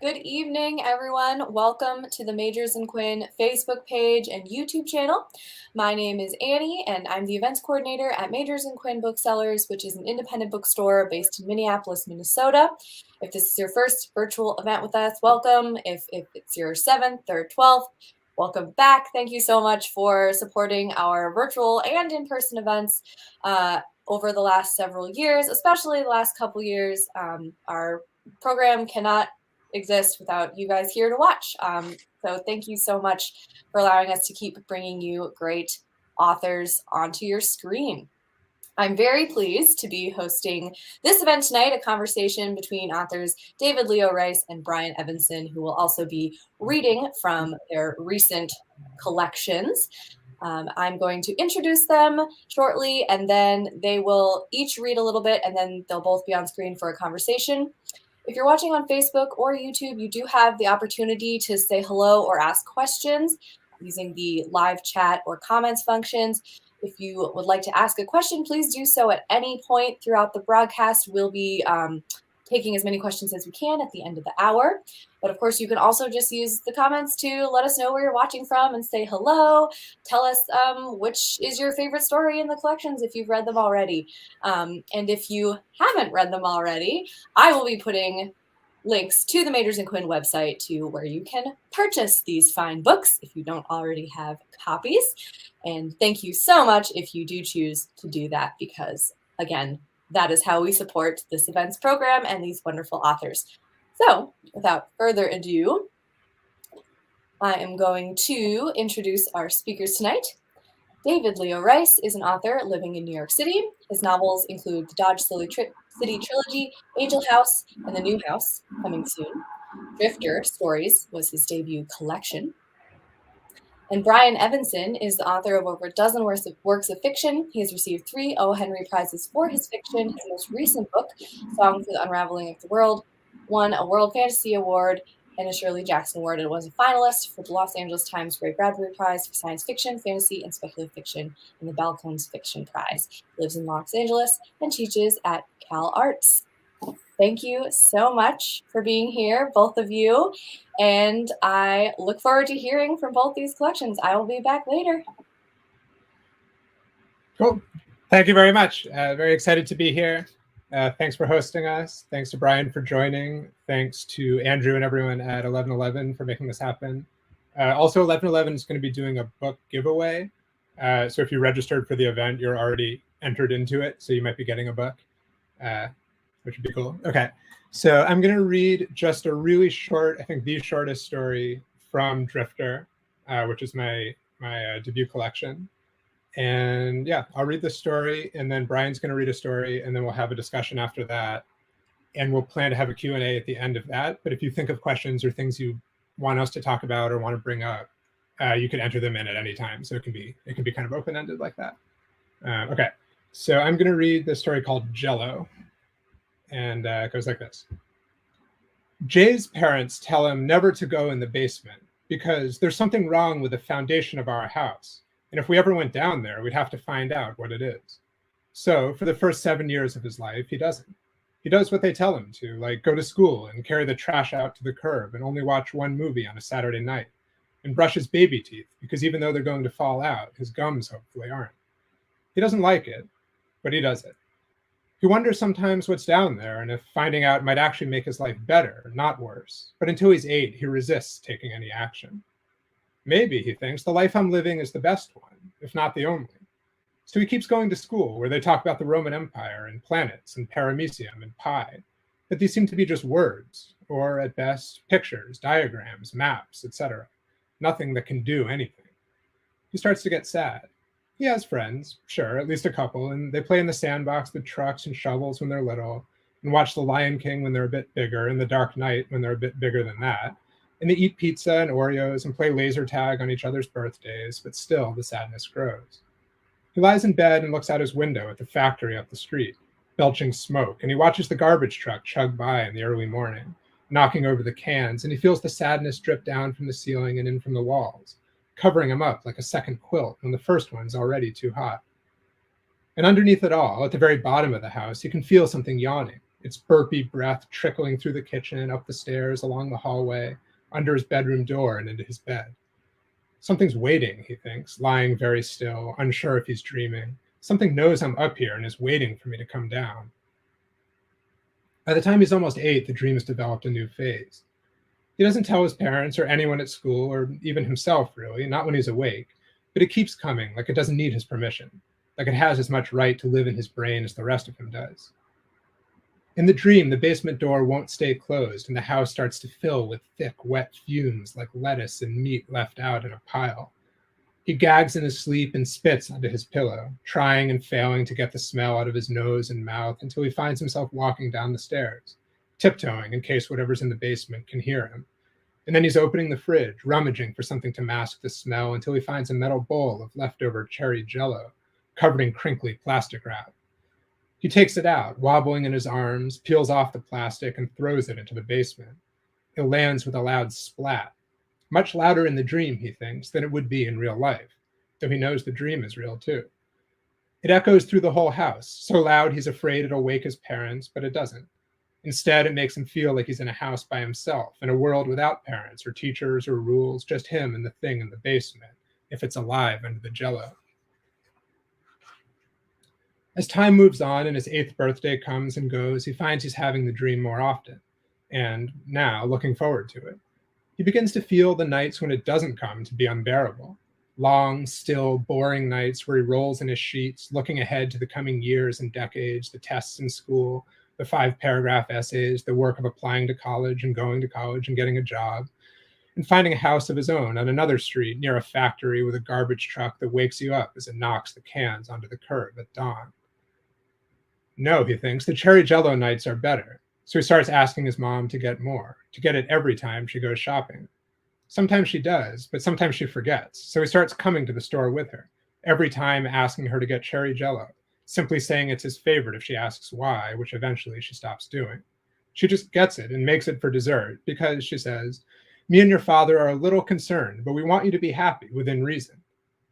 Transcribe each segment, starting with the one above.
Good evening, everyone. Welcome to the Majors and Quinn Facebook page and YouTube channel. My name is Annie, and I'm the events coordinator at Majors and Quinn Booksellers, which is an independent bookstore based in Minneapolis, Minnesota. If this is your first virtual event with us, welcome. If it's your 7th or 12th, welcome back. Thank you so much for supporting our virtual and in-person events over the last several years, especially the last couple years. Our program cannot exist without you guys here to watch. So thank you so much for allowing us to keep bringing you great authors onto your screen. I'm very pleased to be hosting this event tonight, a conversation between authors David Leo Rice and Brian Evenson, who will also be reading from their recent collections. I'm going to introduce them shortly, and then they will each read a little bit, and then they'll both be on screen for a conversation. If you're watching on Facebook or YouTube, you do have the opportunity to say hello or ask questions using the live chat or comments functions. If you would like to ask a question, please do so at any point throughout the broadcast. We'll be taking as many questions as we can at the end of the hour. But of course, you can also just use the comments to let us know where you're watching from and say hello. Tell us which is your favorite story in the collections if you've read them already. And if you haven't read them already, I will be putting links to the Majors and Quinn website to where you can purchase these fine books if you don't already have copies. And thank you so much if you do choose to do that, because again, that is how we support this events program and these wonderful authors. So without further ado, I am going to introduce our speakers tonight. David Leo Rice is an author living in New York City. His novels include the Dodge City Trilogy, Angel House, and The New House, coming soon. Drifter Stories was his debut collection. And Brian Evenson is the author of over a dozen works of fiction. He has received 3 O. Henry Prizes for his fiction. His most recent book, Song for the Unraveling of the World, won a World Fantasy Award and a Shirley Jackson Award, and was a finalist for the Los Angeles Times Ray Bradbury Prize for Science Fiction, Fantasy, and Speculative Fiction, and the Balcones Fiction Prize. He lives in Los Angeles and teaches at Cal Arts. Thank you so much for being here, both of you, and I look forward to hearing from both these collections. I will be back later. Cool. Thank you very much. Very excited to be here. Thanks for hosting us. Thanks to Brian for joining. Thanks to Andrew and everyone at 1111 for making this happen. Also, 1111 is going to be doing a book giveaway. So if you registered for the event, you're already entered into it. So you might be getting a book, which would be cool. Okay, so I'm going to read just a really short, I think the shortest story from Drifter, which is my debut collection. And yeah, I'll read the story, and then Brian's going to read a story, and then we'll have a discussion after that. And we'll plan to have a Q&A at the end of that. But if you think of questions or things you want us to talk about or want to bring up, you can enter them in at any time. So it can be kind of open-ended like that. Okay, so I'm going to read this story called Jello. And it goes like this. Jay's parents tell him never to go in the basement because there's something wrong with the foundation of our house. And if we ever went down there, we'd have to find out what it is. So for the first 7 years of his life, he doesn't. He does what they tell him to, like go to school and carry the trash out to the curb and only watch one movie on a Saturday night and brush his baby teeth because even though they're going to fall out, his gums hopefully aren't. He doesn't like it, but he does it. He wonders sometimes what's down there and if finding out might actually make his life better, not worse. But until he's 8, he resists taking any action. Maybe, he thinks, the life I'm living is the best one, if not the only. So he keeps going to school where they talk about the Roman Empire and planets and paramecium and pi. But these seem to be just words, or at best, pictures, diagrams, maps, etc. Nothing that can do anything. He starts to get sad. He has friends, sure, at least a couple, and they play in the sandbox with trucks and shovels when they're little, and watch The Lion King when they're a bit bigger, and The Dark Knight when they're a bit bigger than that. And they eat pizza and Oreos and play laser tag on each other's birthdays, but still the sadness grows. He lies in bed and looks out his window at the factory up the street, belching smoke, and he watches the garbage truck chug by in the early morning, knocking over the cans, and he feels the sadness drip down from the ceiling and in from the walls, covering him up like a second quilt when the first one's already too hot. And underneath it all, at the very bottom of the house, you can feel something yawning, its burpy breath trickling through the kitchen, up the stairs, along the hallway, under his bedroom door, and into his bed. Something's waiting, he thinks, lying very still, unsure if he's dreaming. Something knows I'm up here and is waiting for me to come down. By the time he's almost 8, the dream has developed a new phase. He doesn't tell his parents or anyone at school, or even himself, really, not when he's awake, but it keeps coming, like it doesn't need his permission, like it has as much right to live in his brain as the rest of him does. In the dream, the basement door won't stay closed, and the house starts to fill with thick, wet fumes like lettuce and meat left out in a pile. He gags in his sleep and spits onto his pillow, trying and failing to get the smell out of his nose and mouth until he finds himself walking down the stairs, tiptoeing in case whatever's in the basement can hear him. And then he's opening the fridge, rummaging for something to mask the smell until he finds a metal bowl of leftover cherry jello, covered in crinkly plastic wrap. He takes it out, wobbling in his arms, peels off the plastic, and throws it into the basement. It lands with a loud splat, much louder in the dream, he thinks, than it would be in real life, though he knows the dream is real too. It echoes through the whole house, so loud he's afraid it'll wake his parents, but it doesn't. Instead, it makes him feel like he's in a house by himself, in a world without parents or teachers or rules, just him and the thing in the basement, if it's alive under the jello. As time moves on and his 8th birthday comes and goes, he finds he's having the dream more often, and now looking forward to it. He begins to feel the nights when it doesn't come to be unbearable. Long, still, boring nights where he rolls in his sheets, looking ahead to the coming years and decades, the tests in school, the 5-paragraph essays, the work of applying to college and going to college and getting a job, and finding a house of his own on another street near a factory with a garbage truck that wakes you up as it knocks the cans onto the curb at dawn. No, he thinks, the cherry jello nights are better. So he starts asking his mom to get more, to get it every time she goes shopping. Sometimes she does, but sometimes she forgets. So he starts coming to the store with her, every time asking her to get cherry jello, simply saying it's his favorite if she asks why, which eventually she stops doing. She just gets it and makes it for dessert because, she says, me and your father are a little concerned, but we want you to be happy within reason.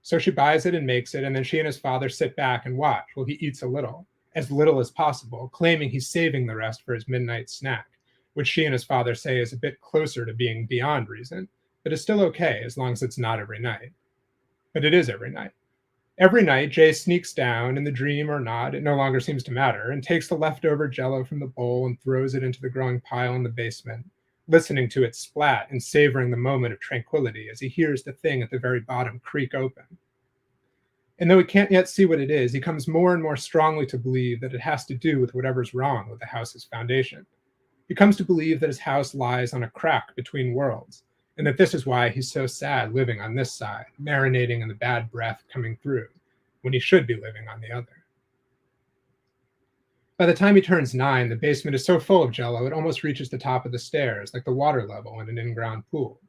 So she buys it and makes it, and then she and his father sit back and watch while he eats a little as possible, claiming he's saving the rest for his midnight snack, which she and his father say is a bit closer to being beyond reason, but is still okay as long as it's not every night. But it is every night. Every night, Jay sneaks down, in the dream or not, it no longer seems to matter, and takes the leftover jello from the bowl and throws it into the growing pile in the basement, listening to it splat and savoring the moment of tranquility as he hears the thing at the very bottom creak open. And though he can't yet see what it is, he comes more and more strongly to believe that it has to do with whatever's wrong with the house's foundation. He comes to believe that his house lies on a crack between worlds, and that this is why he's so sad living on this side, marinating in the bad breath coming through, when he should be living on the other. By the time he turns 9, the basement is so full of jello it almost reaches the top of the stairs, like the water level in an in-ground pool.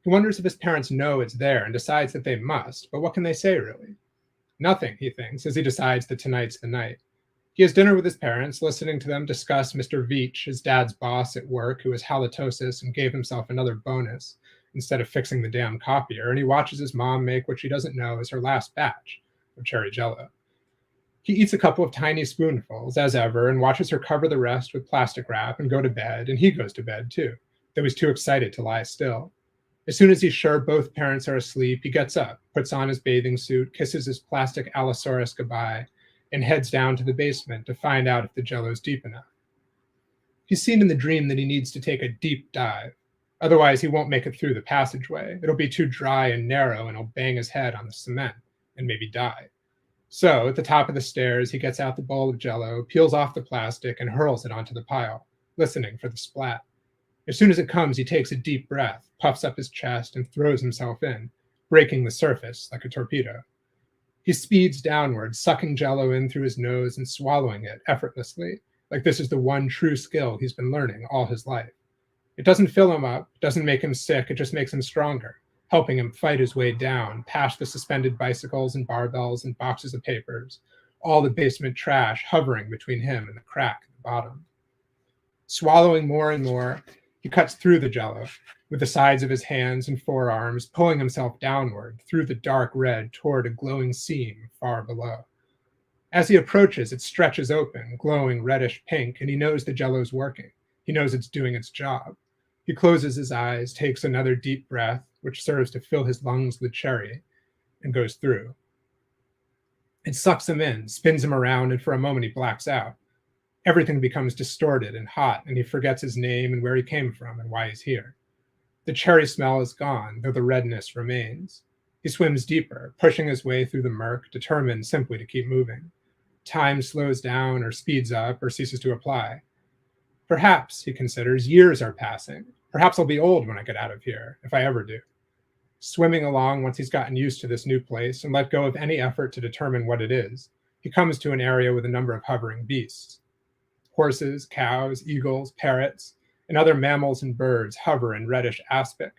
He wonders if his parents know it's there and decides that they must, but what can they say, really? Nothing, he thinks, as he decides that tonight's the night. He has dinner with his parents, listening to them discuss Mr. Veach, his dad's boss at work, who has halitosis and gave himself another bonus instead of fixing the damn copier, and he watches his mom make what she doesn't know is her last batch of cherry jello. He eats a couple of tiny spoonfuls, as ever, and watches her cover the rest with plastic wrap and go to bed, and he goes to bed too, though he's too excited to lie still. As soon as he's sure both parents are asleep, he gets up, puts on his bathing suit, kisses his plastic Allosaurus goodbye, and heads down to the basement to find out if the jello's deep enough. He's seen in the dream that he needs to take a deep dive. Otherwise, he won't make it through the passageway. It'll be too dry and narrow, and he'll bang his head on the cement and maybe die. So, at the top of the stairs, he gets out the bowl of jello, peels off the plastic, and hurls it onto the pile, listening for the splat. As soon as it comes, he takes a deep breath, puffs up his chest, and throws himself in, breaking the surface like a torpedo. He speeds downward, sucking jello in through his nose and swallowing it effortlessly, like this is the one true skill he's been learning all his life. It doesn't fill him up, doesn't make him sick, it just makes him stronger, helping him fight his way down, past the suspended bicycles and barbells and boxes of papers, all the basement trash hovering between him and the crack at the bottom. Swallowing more and more, he cuts through the jello with the sides of his hands and forearms, pulling himself downward through the dark red toward a glowing seam far below. As he approaches, it stretches open, glowing reddish pink, and he knows the jello's working. He knows it's doing its job. He closes his eyes, takes another deep breath, which serves to fill his lungs with cherry, and goes through. It sucks him in, spins him around, and for a moment he blacks out. Everything becomes distorted and hot, and he forgets his name and where he came from and why he's here. The cherry smell is gone, though the redness remains. He swims deeper, pushing his way through the murk, determined simply to keep moving. Time slows down or speeds up or ceases to apply. Perhaps, he considers, years are passing. Perhaps I'll be old when I get out of here, if I ever do. Swimming along once he's gotten used to this new place and let go of any effort to determine what it is, he comes to an area with a number of hovering beasts. Horses, cows, eagles, parrots, and other mammals and birds hover in reddish aspic,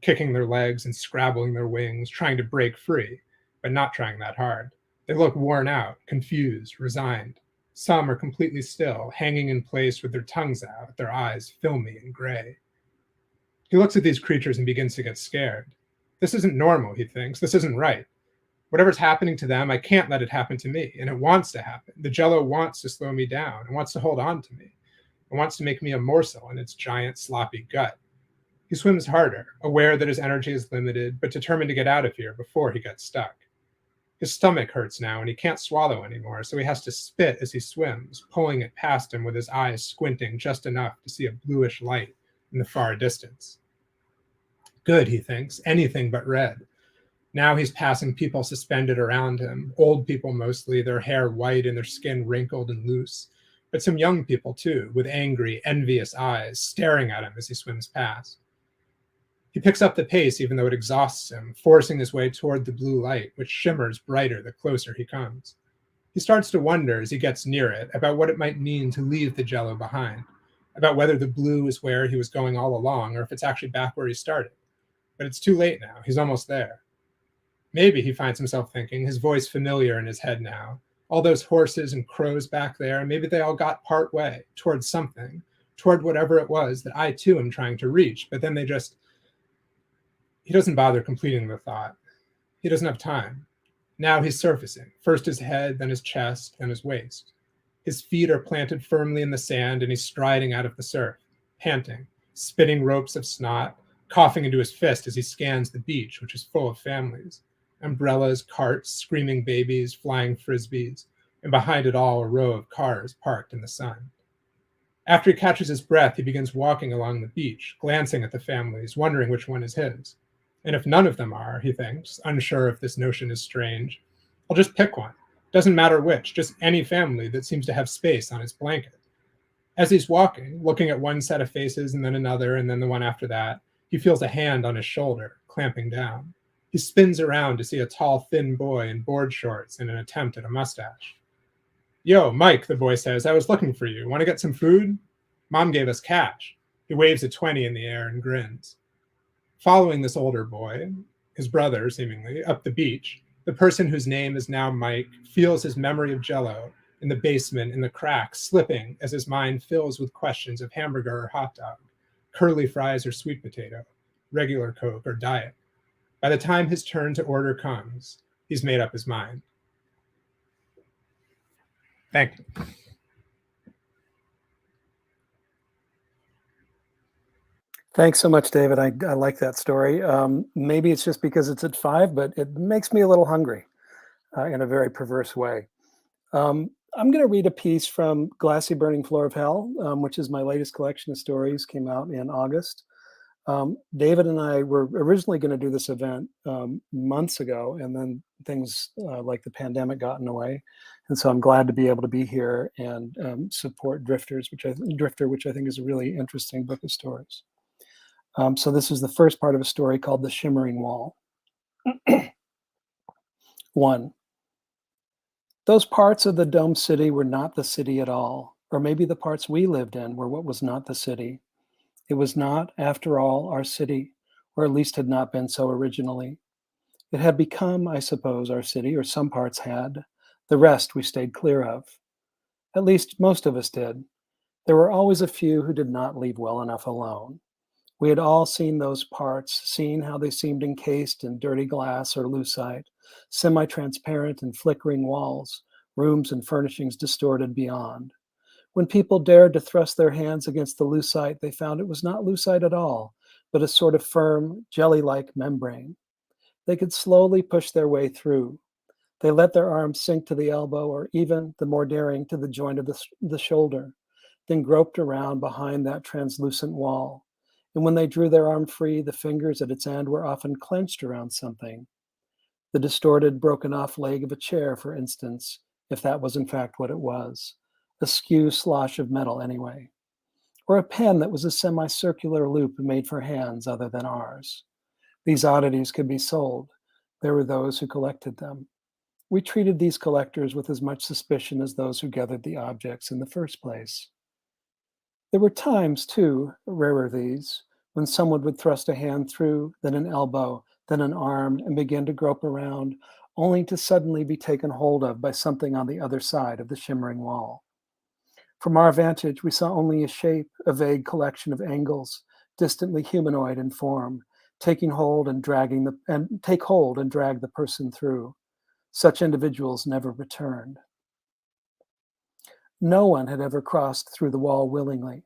kicking their legs and scrabbling their wings, trying to break free, but not trying that hard. They look worn out, confused, resigned. Some are completely still, hanging in place with their tongues out, their eyes filmy and gray. He looks at these creatures and begins to get scared. This isn't normal, he thinks. This isn't right. Whatever's happening to them, I can't let it happen to me, and it wants to happen. The jello wants to slow me down. It wants to hold on to me. It wants to make me a morsel in its giant, sloppy gut. He swims harder, aware that his energy is limited, but determined to get out of here before he gets stuck. His stomach hurts now, and he can't swallow anymore, so he has to spit as he swims, pulling it past him with his eyes squinting just enough to see a bluish light in the far distance. Good, he thinks, anything but red. Now he's passing people suspended around him, old people mostly, their hair white and their skin wrinkled and loose, but some young people too, with angry, envious eyes, staring at him as he swims past. He picks up the pace even though it exhausts him, forcing his way toward the blue light, which shimmers brighter the closer he comes. He starts to wonder as he gets near it about what it might mean to leave the jello behind, about whether the blue is where he was going all along or if it's actually back where he started. But it's too late now. He's almost there. Maybe, he finds himself thinking, his voice familiar in his head now. All those horses and crows back there, maybe they all got part way towards something, toward whatever it was that I too am trying to reach, but then he doesn't bother completing the thought. He doesn't have time. Now he's surfacing, first his head, then his chest, then his waist. His feet are planted firmly in the sand and he's striding out of the surf, panting, spitting ropes of snot, coughing into his fist as he scans the beach, which is full of families. Umbrellas, carts, screaming babies, flying frisbees, and behind it all a row of cars parked in the sun. After he catches his breath, he begins walking along the beach, glancing at the families, wondering which one is his. And if none of them are, he thinks, unsure if this notion is strange, I'll just pick one. Doesn't matter which, just any family that seems to have space on its blanket. As he's walking, looking at one set of faces and then another and then the one after that, he feels a hand on his shoulder, clamping down. He spins around to see a tall, thin boy in board shorts in an attempt at a mustache. Yo, Mike, the boy says, I was looking for you. Want to get some food? Mom gave us cash. He waves a 20 in the air and grins. Following this older boy, his brother, seemingly, up the beach, the person whose name is now Mike feels his memory of Jell-O in the basement, in the cracks, slipping as his mind fills with questions of hamburger or hot dog, curly fries or sweet potato, regular Coke or diet. By the time his turn to order comes, he's made up his mind. Thank you. Thanks so much, David. I like that story. Maybe it's just because it's at 5, but it makes me a little hungry in a very perverse way. I'm going to read a piece from Glassy Burning Floor of Hell, which is my latest collection of stories, came out in August. David and I were originally going to do this event months ago, and then things like the pandemic got in the way. And so I'm glad to be able to be here and support Drifter, which I think is a really interesting book of stories. So this is the first part of a story called The Shimmering Wall. 1. Those parts of the domed city were not the city at all, or maybe the parts we lived in were what was not the city. It was not, after all, our city, or at least had not been so originally. It had become, I suppose, our city, or some parts had. The rest we stayed clear of. At least most of us did. There were always a few who did not leave well enough alone. We had all seen those parts, seen how they seemed encased in dirty glass or lucite, semi-transparent and flickering walls, rooms and furnishings distorted beyond. When people dared to thrust their hands against the lucite, they found it was not lucite at all, but a sort of firm, jelly-like membrane. They could slowly push their way through. They let their arms sink to the elbow, or even, the more daring, to the joint of the shoulder, then groped around behind that translucent wall. And when they drew their arm free, the fingers at its end were often clenched around something. The distorted, broken-off leg of a chair, for instance, if that was in fact what it was. A skew slosh of metal, anyway. Or a pen that was a semicircular loop made for hands other than ours. These oddities could be sold. There were those who collected them. We treated these collectors with as much suspicion as those who gathered the objects in the first place. There were times, too, rarer these, when someone would thrust a hand through, then an elbow, then an arm, and begin to grope around, only to suddenly be taken hold of by something on the other side of the shimmering wall. From our vantage, we saw only a shape, a vague collection of angles, distantly humanoid in form, take hold and drag the person through. Such individuals never returned. No one had ever crossed through the wall willingly.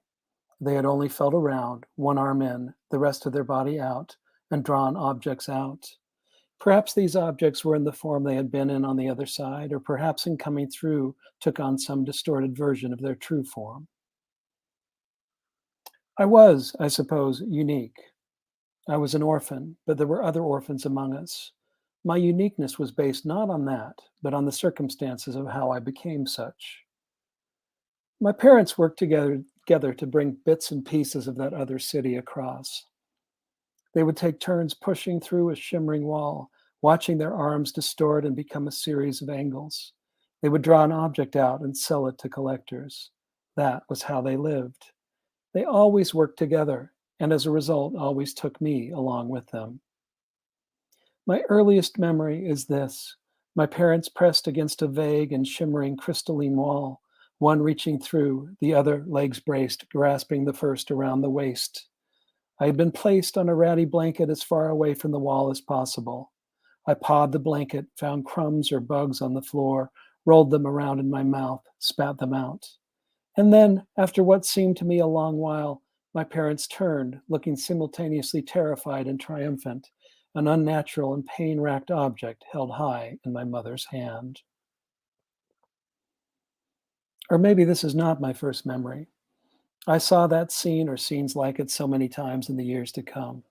They had only felt around, one arm in, the rest of their body out, and drawn objects out. Perhaps these objects were in the form they had been in on the other side, or perhaps in coming through took on some distorted version of their true form. I was, I suppose, unique. I was an orphan, but there were other orphans among us. My uniqueness was based not on that, but on the circumstances of how I became such. My parents worked together to bring bits and pieces of that other city across. They would take turns pushing through a shimmering wall, watching their arms distort and become a series of angles. They would draw an object out and sell it to collectors. That was how they lived. They always worked together, and as a result, always took me along with them. My earliest memory is this. My parents pressed against a vague and shimmering crystalline wall, one reaching through, the other, legs braced, grasping the first around the waist. I had been placed on a ratty blanket as far away from the wall as possible. I pawed the blanket, found crumbs or bugs on the floor, rolled them around in my mouth, spat them out. And then, after what seemed to me a long while, my parents turned, looking simultaneously terrified and triumphant, an unnatural and pain-racked object held high in my mother's hand. Or maybe this is not my first memory. I saw that scene or scenes like it so many times in the years to come.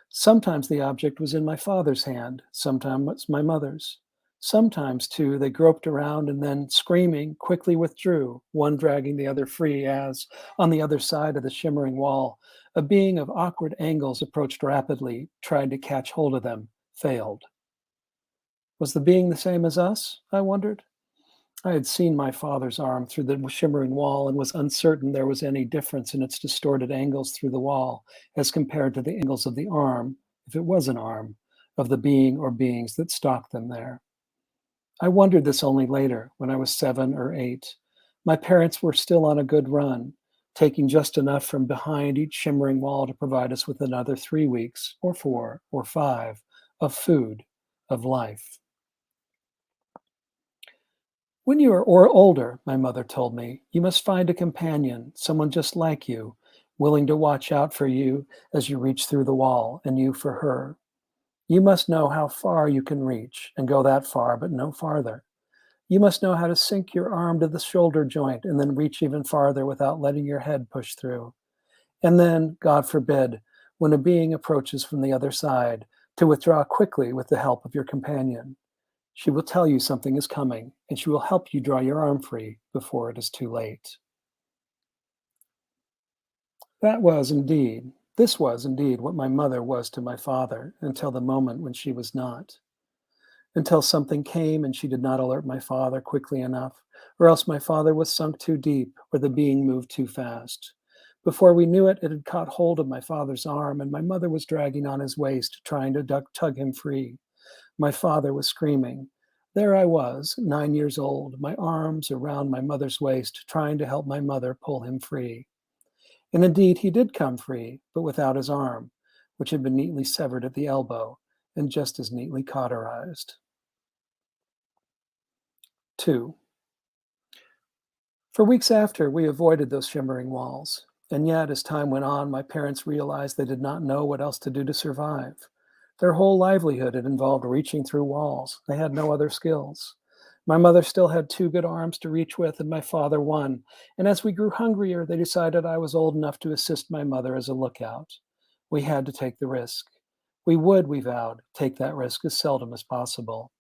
Sometimes the object was in my father's hand, sometimes my mother's. Sometimes, too, they groped around and then, screaming, quickly withdrew, one dragging the other free as, on the other side of the shimmering wall, a being of awkward angles approached rapidly, tried to catch hold of them, failed. Was the being the same as us? I wondered. I had seen my father's arm through the shimmering wall and was uncertain there was any difference in its distorted angles through the wall as compared to the angles of the arm, if it was an arm, of the being or beings that stalked them there. I wondered this only later, when I was 7 or 8. My parents were still on a good run, taking just enough from behind each shimmering wall to provide us with another 3 weeks, or 4, or 5, of food, of life. When you are older, my mother told me, you must find a companion, someone just like you, willing to watch out for you as you reach through the wall, and you for her. You must know how far you can reach, and go that far, but no farther. You must know how to sink your arm to the shoulder joint and then reach even farther without letting your head push through. And then, God forbid, when a being approaches from the other side, to withdraw quickly with the help of your companion. She will tell you something is coming, and she will help you draw your arm free before it is too late. This was indeed what my mother was to my father until the moment when she was not. Until something came and she did not alert my father quickly enough, or else my father was sunk too deep, or the being moved too fast. Before we knew it, it had caught hold of my father's arm, and my mother was dragging on his waist, trying to tug him free. My father was screaming. There I was, 9 years old, my arms around my mother's waist, trying to help my mother pull him free. And indeed, he did come free, but without his arm, which had been neatly severed at the elbow and just as neatly cauterized. 2. For weeks after, we avoided those shimmering walls. And yet, as time went on, my parents realized they did not know what else to do to survive. Their whole livelihood had involved reaching through walls. They had no other skills. My mother still had two good arms to reach with, and my father one. And as we grew hungrier, they decided I was old enough to assist my mother as a lookout. We had to take the risk. We would, we vowed, take that risk as seldom as possible.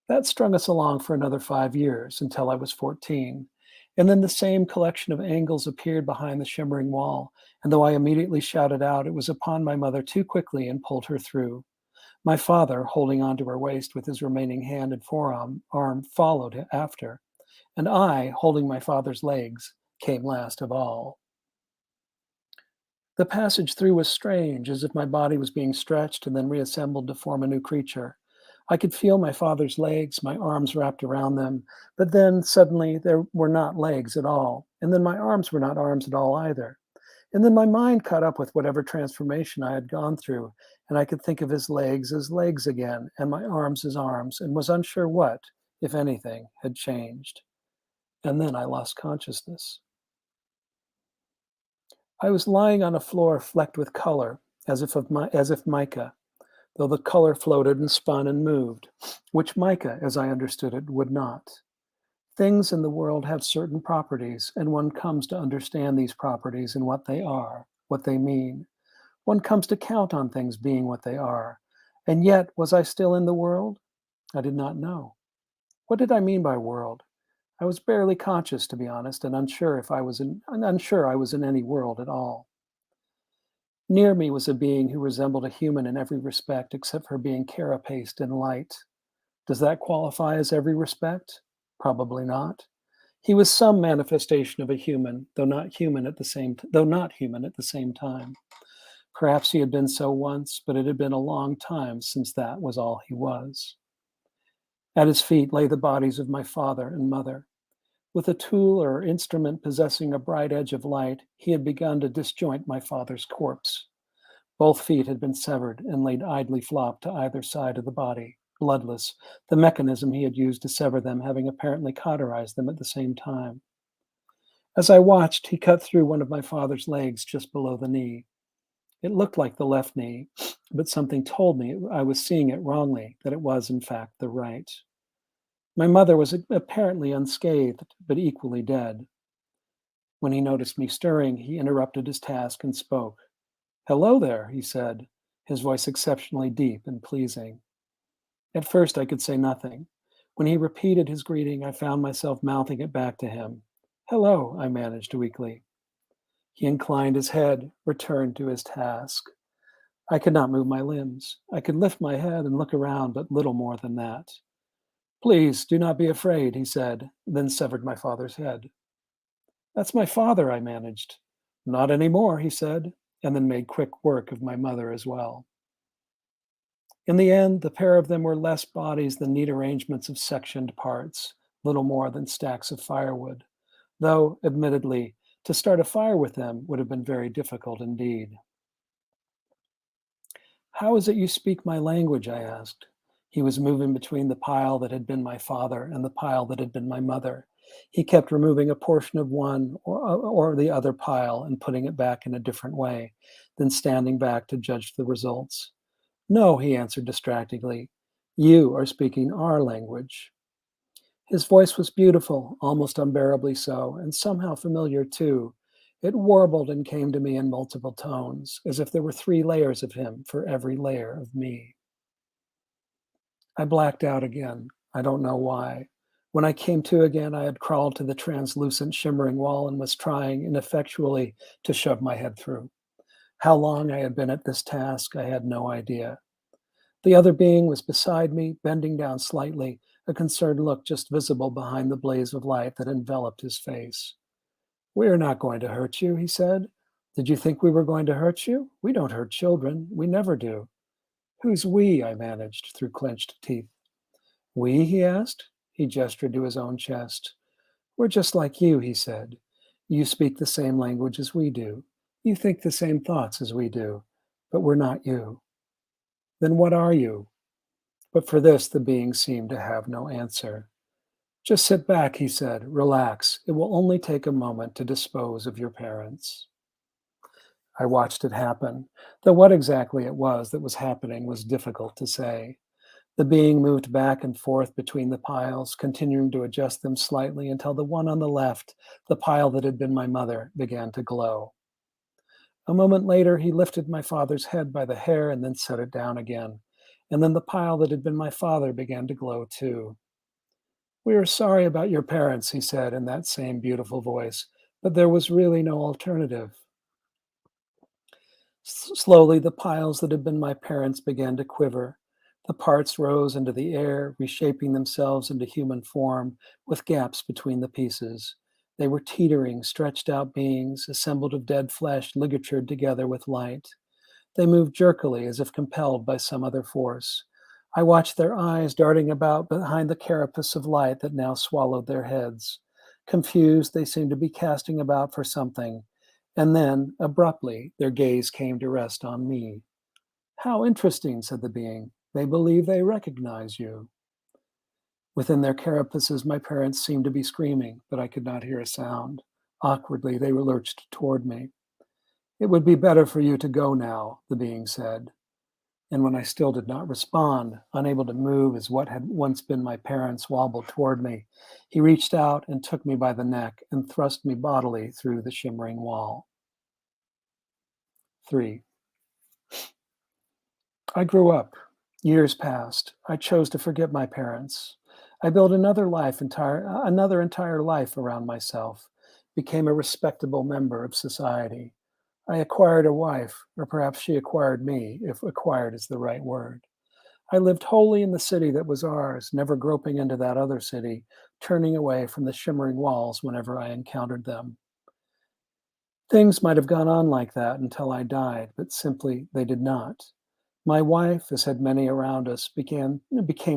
That strung us along for another 5 years until I was 14. And then the same collection of angles appeared behind the shimmering wall. And though I immediately shouted out, it was upon my mother too quickly and pulled her through. My father, holding onto her waist with his remaining hand and forearm, followed after. And I, holding my father's legs, came last of all. The passage through was strange, as if my body was being stretched and then reassembled to form a new creature. I could feel my father's legs, my arms wrapped around them, but then suddenly there were not legs at all, and then my arms were not arms at all either. And then my mind caught up with whatever transformation I had gone through, and I could think of his legs as legs again, and my arms as arms, and was unsure what, if anything, had changed. And then I lost consciousness. I was lying on a floor flecked with color, as if mica, though the color floated and spun and moved, which mica, as I understood it, would not. Things in the world have certain properties, and one comes to understand these properties and what they are, what they mean. One comes to count on things being what they are. And yet, was I still in the world? I did not know. What did I mean by world? I was barely conscious, to be honest, and unsure I was in any world at all. Near me was a being who resembled a human in every respect except for being carapaced and light. Does that qualify as every respect? Probably not. He was some manifestation of a human, though not human at the same time. Perhaps he had been so once, but it had been a long time since that was all he was. At his feet lay the bodies of my father and mother. With a tool or instrument possessing a bright edge of light, he had begun to disjoint my father's corpse. Both feet had been severed and laid idly flopped to either side of the body, bloodless, the mechanism he had used to sever them having apparently cauterized them at the same time. As I watched, he cut through one of my father's legs just below the knee. It looked like the left knee, but something told me I was seeing it wrongly, that it was, in fact, the right. My mother was apparently unscathed, but equally dead. When he noticed me stirring, he interrupted his task and spoke. "Hello there," he said, his voice exceptionally deep and pleasing. At first, I could say nothing. When he repeated his greeting, I found myself mouthing it back to him. "Hello," I managed weakly. He inclined his head, returned to his task. I could not move my limbs. I could lift my head and look around, but little more than that. "Please, do not be afraid," he said, then severed my father's head. "That's my father," I managed. "Not any more," he said, and then made quick work of my mother as well. In the end, the pair of them were less bodies than neat arrangements of sectioned parts, little more than stacks of firewood, though, admittedly, to start a fire with them would have been very difficult indeed. "How is it you speak my language?" I asked. He was moving between the pile that had been my father and the pile that had been my mother. He kept removing a portion of one or the other pile and putting it back in a different way, then standing back to judge the results. "No," he answered distractedly. "You are speaking our language." His voice was beautiful, almost unbearably so, and somehow familiar too. It warbled and came to me in multiple tones, as if there were 3 layers of him for every layer of me. I blacked out again. I don't know why. When I came to again, I had crawled to the translucent, shimmering wall and was trying ineffectually to shove my head through. How long I had been at this task, I had no idea. The other being was beside me, bending down slightly, a concerned look just visible behind the blaze of light that enveloped his face. "We are not going to hurt you," he said. "Did you think we were going to hurt you? We don't hurt children. We never do." "Who's we?" I managed through clenched teeth. "We?" he asked. He gestured to his own chest. "We're just like you," he said. "You speak the same language as we do. You think the same thoughts as we do. But we're not you." "Then what are you?" But for this, the being seemed to have no answer. Just sit back, he said. Relax. It will only take a moment to dispose of your parents. I watched it happen, though what exactly it was that was happening was difficult to say. The being moved back and forth between the piles, continuing to adjust them slightly until the one on the left, the pile that had been my mother, began to glow. A moment later, he lifted my father's head by the hair and then set it down again. And then the pile that had been my father began to glow too. We are sorry about your parents, he said in that same beautiful voice, but there was really no alternative. Slowly, the piles that had been my parents began to quiver. The parts rose into the air, reshaping themselves into human form, with gaps between the pieces. They were teetering, stretched out beings, assembled of dead flesh, ligatured together with light. They moved jerkily, as if compelled by some other force. I watched their eyes darting about behind the carapace of light that now swallowed their heads. Confused, they seemed to be casting about for something. And then, abruptly, their gaze came to rest on me. How interesting, said the being. They believe they recognize you. Within their carapaces, my parents seemed to be screaming, but I could not hear a sound. Awkwardly, they lurched toward me. It would be better for you to go now, the being said. And when I still did not respond, unable to move as what had once been my parents wobbled toward me, he reached out and took me by the neck and thrust me bodily through the shimmering wall. 3. I grew up. Years passed. I chose to forget my parents. I built another entire life around myself, became a respectable member of society. I acquired a wife, or perhaps she acquired me, if acquired is the right word. I lived wholly in the city that was ours, never groping into that other city, turning away from the shimmering walls whenever I encountered them. Things might have gone on like that until I died, but simply they did not. My wife, as had many around us, became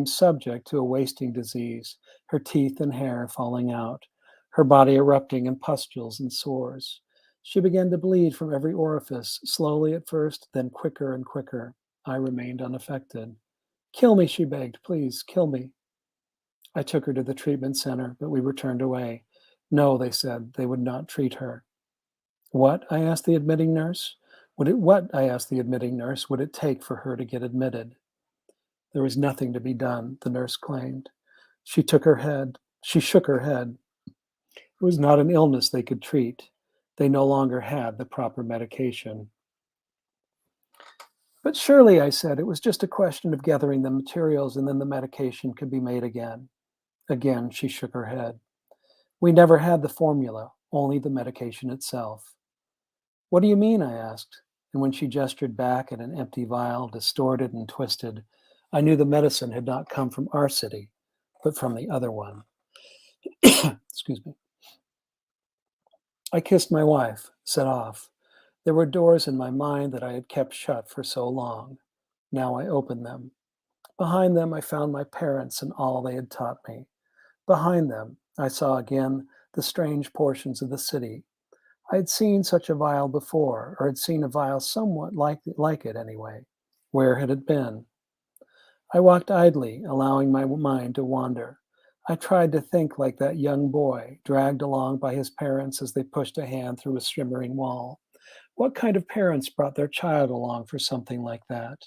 subject to a wasting disease, her teeth and hair falling out, her body erupting in pustules and sores. She began to bleed from every orifice, slowly at first, then quicker and quicker. I remained unaffected. Kill me, she begged. Please, kill me. I took her to the treatment center, but we were turned away. No, they said, they would not treat her. What? I asked the admitting nurse. I asked the admitting nurse, would it take for her to get admitted? There was nothing to be done, the nurse claimed. She shook her head. It was not an illness they could treat. They no longer had the proper medication. But surely, I said, it was just a question of gathering the materials and then the medication could be made again. Again, she shook her head. We never had the formula, only the medication itself. What do you mean? I asked. And when she gestured back at an empty vial, distorted and twisted, I knew the medicine had not come from our city, but from the other one. Excuse me. I kissed my wife, set off. There were doors in my mind that I had kept shut for so long. Now I opened them. Behind them, I found my parents and all they had taught me. Behind them, I saw again the strange portions of the city. I had seen such a vial before, or had seen a vial somewhat like it anyway. Where had it been? I walked idly, allowing my mind to wander. I tried to think like that young boy, dragged along by his parents as they pushed a hand through a shimmering wall. What kind of parents brought their child along for something like that?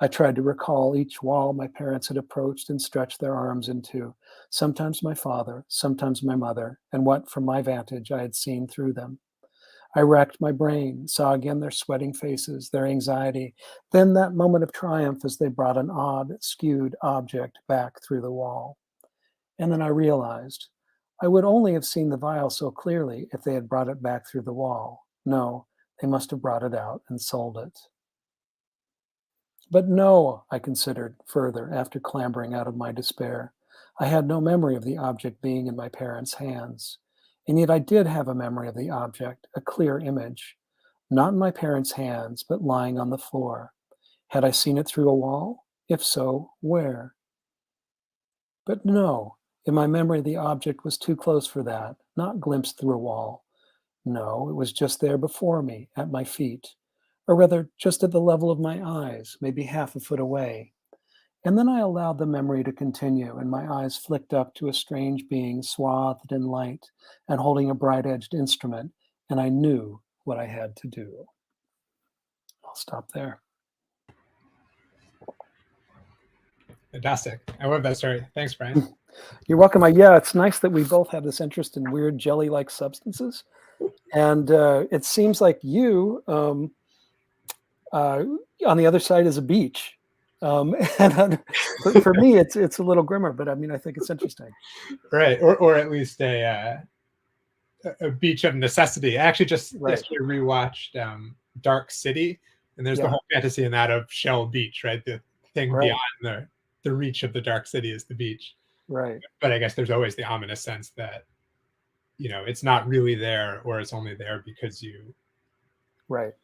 I tried to recall each wall my parents had approached and stretched their arms into, sometimes my father, sometimes my mother, and what, from my vantage, I had seen through them. I racked my brain, saw again their sweating faces, their anxiety, then that moment of triumph as they brought an odd, skewed object back through the wall. And then I realized I would only have seen the vial so clearly if they had brought it back through the wall. No, they must have brought it out and sold it. But no, I considered further after clambering out of my despair. I had no memory of the object being in my parents' hands. And yet I did have a memory of the object, a clear image, not in my parents' hands, but lying on the floor. Had I seen it through a wall? If so, where? But no, in my memory the object was too close for that, not glimpsed through a wall. No, it was just there before me, at my feet, or rather just at the level of my eyes, maybe half a foot away. And then I allowed the memory to continue, and my eyes flicked up to a strange being swathed in light and holding a bright-edged instrument, and I knew what I had to do. I'll stop there. Fantastic. I love that story. Thanks, Brian. You're welcome. Yeah, it's nice that we both have this interest in weird jelly-like substances. And it seems like you, on the other side is a beach. And for me, it's a little grimmer, but I mean, I think it's interesting. Right, or at least a beach of necessity. I actually just yesterday rewatched Dark City, and there's the whole fantasy in that of Shell Beach, right? The thing beyond the reach of the Dark City is the beach. Right. But I guess there's always the ominous sense that, you know, it's not really there, or it's only there because you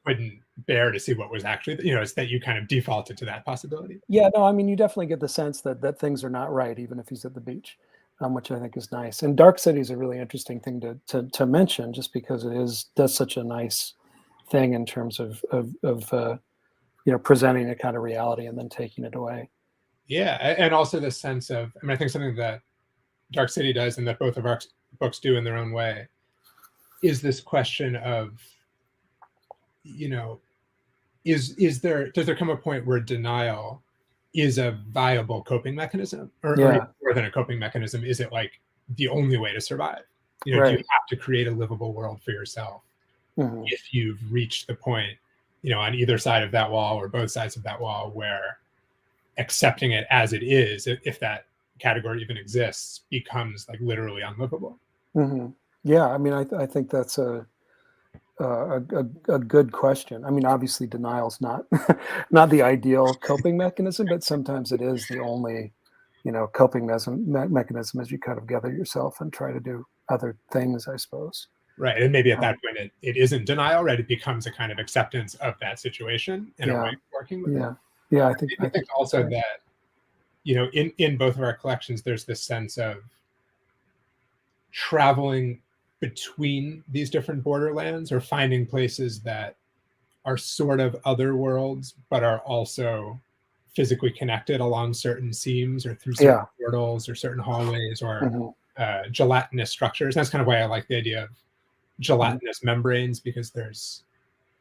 couldn't bear to see what was actually, you know, it's that you kind of defaulted to that possibility. Yeah, no, I mean, you definitely get the sense that things are not right, even if he's at the beach, which I think is nice. And Dark City is a really interesting thing to mention, just because it does such a nice thing in terms of you know, presenting a kind of reality and then taking it away. Yeah, and also the sense of, I mean, I think something that Dark City does, and that both of our books do in their own way, is this question of, you know, does there come a point where denial is a viable coping mechanism, or more than a coping mechanism? Is it like the only way to survive? You know, do you have to create a livable world for yourself if you've reached the point, you know, on either side of that wall or both sides of that wall, where accepting it as it is, if that category even exists, becomes like literally unlivable? Yeah, I mean, I think that's a good question. I mean, obviously, denial's not not the ideal coping mechanism, but sometimes it is the only, you know, coping mechanism as you kind of gather yourself and try to do other things, I suppose. Right, and maybe at that point it isn't denial, right? It becomes a kind of acceptance of that situation and a way of working with it. Yeah, I think also that, you know, in both of our collections, there's this sense of traveling between these different borderlands, or finding places that are sort of other worlds, but are also physically connected along certain seams, or through certain portals, or certain hallways, or gelatinous structures. That's kind of why I like the idea of gelatinous membranes, because there's,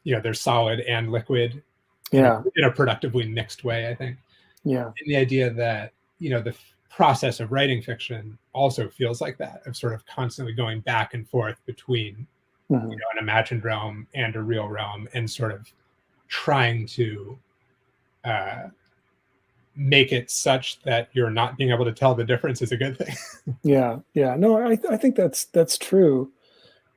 you know, there's solid and liquid in a productively mixed way, I think. And the idea that, you know, the process of writing fiction also feels like that, of sort of constantly going back and forth between you know, an imagined realm and a real realm, and sort of trying to make it such that you're not being able to tell the difference is a good thing. No, I think that's true.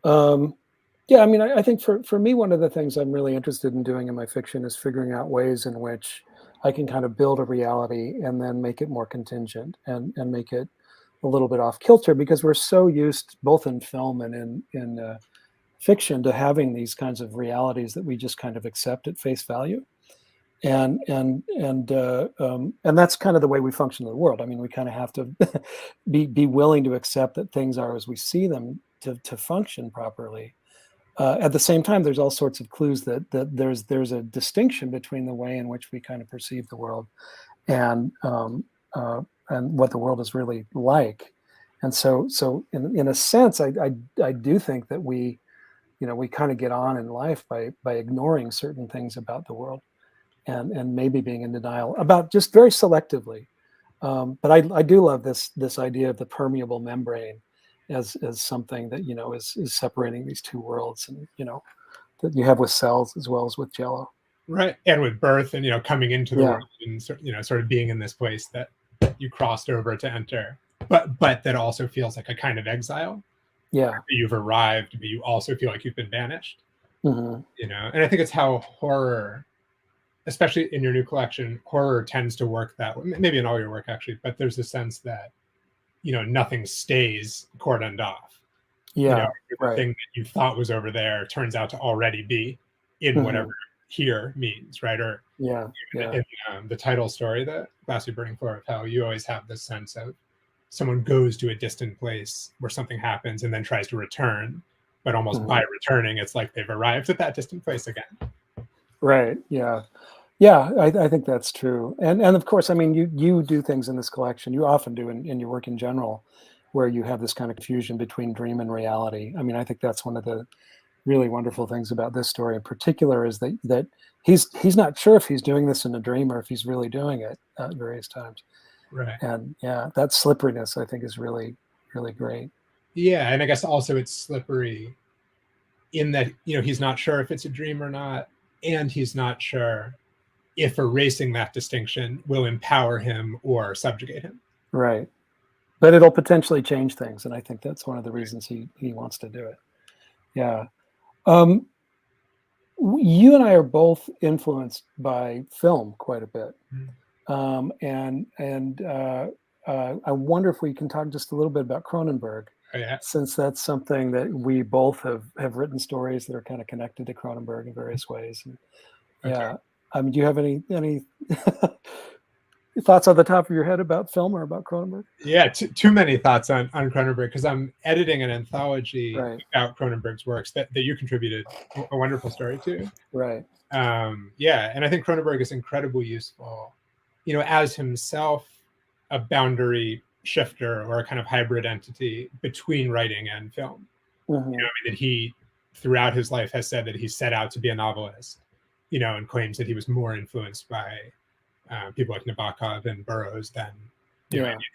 Yeah, I mean, I think for me, one of the things I'm really interested in doing in my fiction is figuring out ways in which I can kind of build a reality and then make it more contingent, and make it a little bit off kilter, because we're so used, both in film and in fiction, to having these kinds of realities that we just kind of accept at face value. And that's kind of the way we function in the world. I mean, we kind of have to be willing to accept that things are as we see them to function properly. At the same time, there's all sorts of clues that there's a distinction between the way in which we kind of perceive the world and what the world is really like. And so in a sense, I do think that we kind of get on in life by ignoring certain things about the world, and maybe being in denial about just very selectively. But I do love this idea of the permeable membrane as something that, you know, is separating these two worlds, and, you know, that you have with cells as well as with Jello. Right, and with birth, and, you know, coming into the world, and, you know, sort of being in this place that you crossed over to enter, but that also feels like a kind of exile. You've arrived, but you also feel like you've been banished. You know, and I think it's how horror, especially in your new collection, horror tends to work that way. Maybe in all your work, actually, but there's a sense that, you know, nothing stays cordoned off. You know, the thing that you thought was over there turns out to already be in whatever here means, right? Or in the title story, The Glassy Burning Floor of Hell, you always have this sense of someone goes to a distant place where something happens and then tries to return, but almost by returning, it's like they've arrived at that distant place again. Right. Yeah. Yeah, I think that's true. And of course, I mean, you do things in this collection, you often do in your work in general, where you have this kind of confusion between dream and reality. I mean, I think that's one of the really wonderful things about this story in particular is that he's not sure if he's doing this in a dream or if he's really doing it at various times. Right. And yeah, that slipperiness I think is really, really great. Yeah, and I guess also it's slippery in that, he's not sure if it's a dream or not, and he's not sure if erasing that distinction will empower him or subjugate him. Right. But it'll potentially change things, and I think that's one of the reasons he wants to do it. Yeah. You and I are both influenced by film quite a bit. I wonder if we can talk just a little bit about Cronenberg, since that's something that we both have written stories that are kind of connected to Cronenberg in various ways. And, yeah. Do you have any thoughts on the top of your head about film or about Cronenberg? Yeah, too many thoughts on Cronenberg, because I'm editing an anthology about Cronenberg's works that you contributed a wonderful story to. Right. Yeah, and I think Cronenberg is incredibly useful, as himself a boundary shifter or a kind of hybrid entity between writing and film. Mm-hmm. That he, throughout his life, has said that he set out to be a novelist, and claims that he was more influenced by people like Nabokov and Burroughs than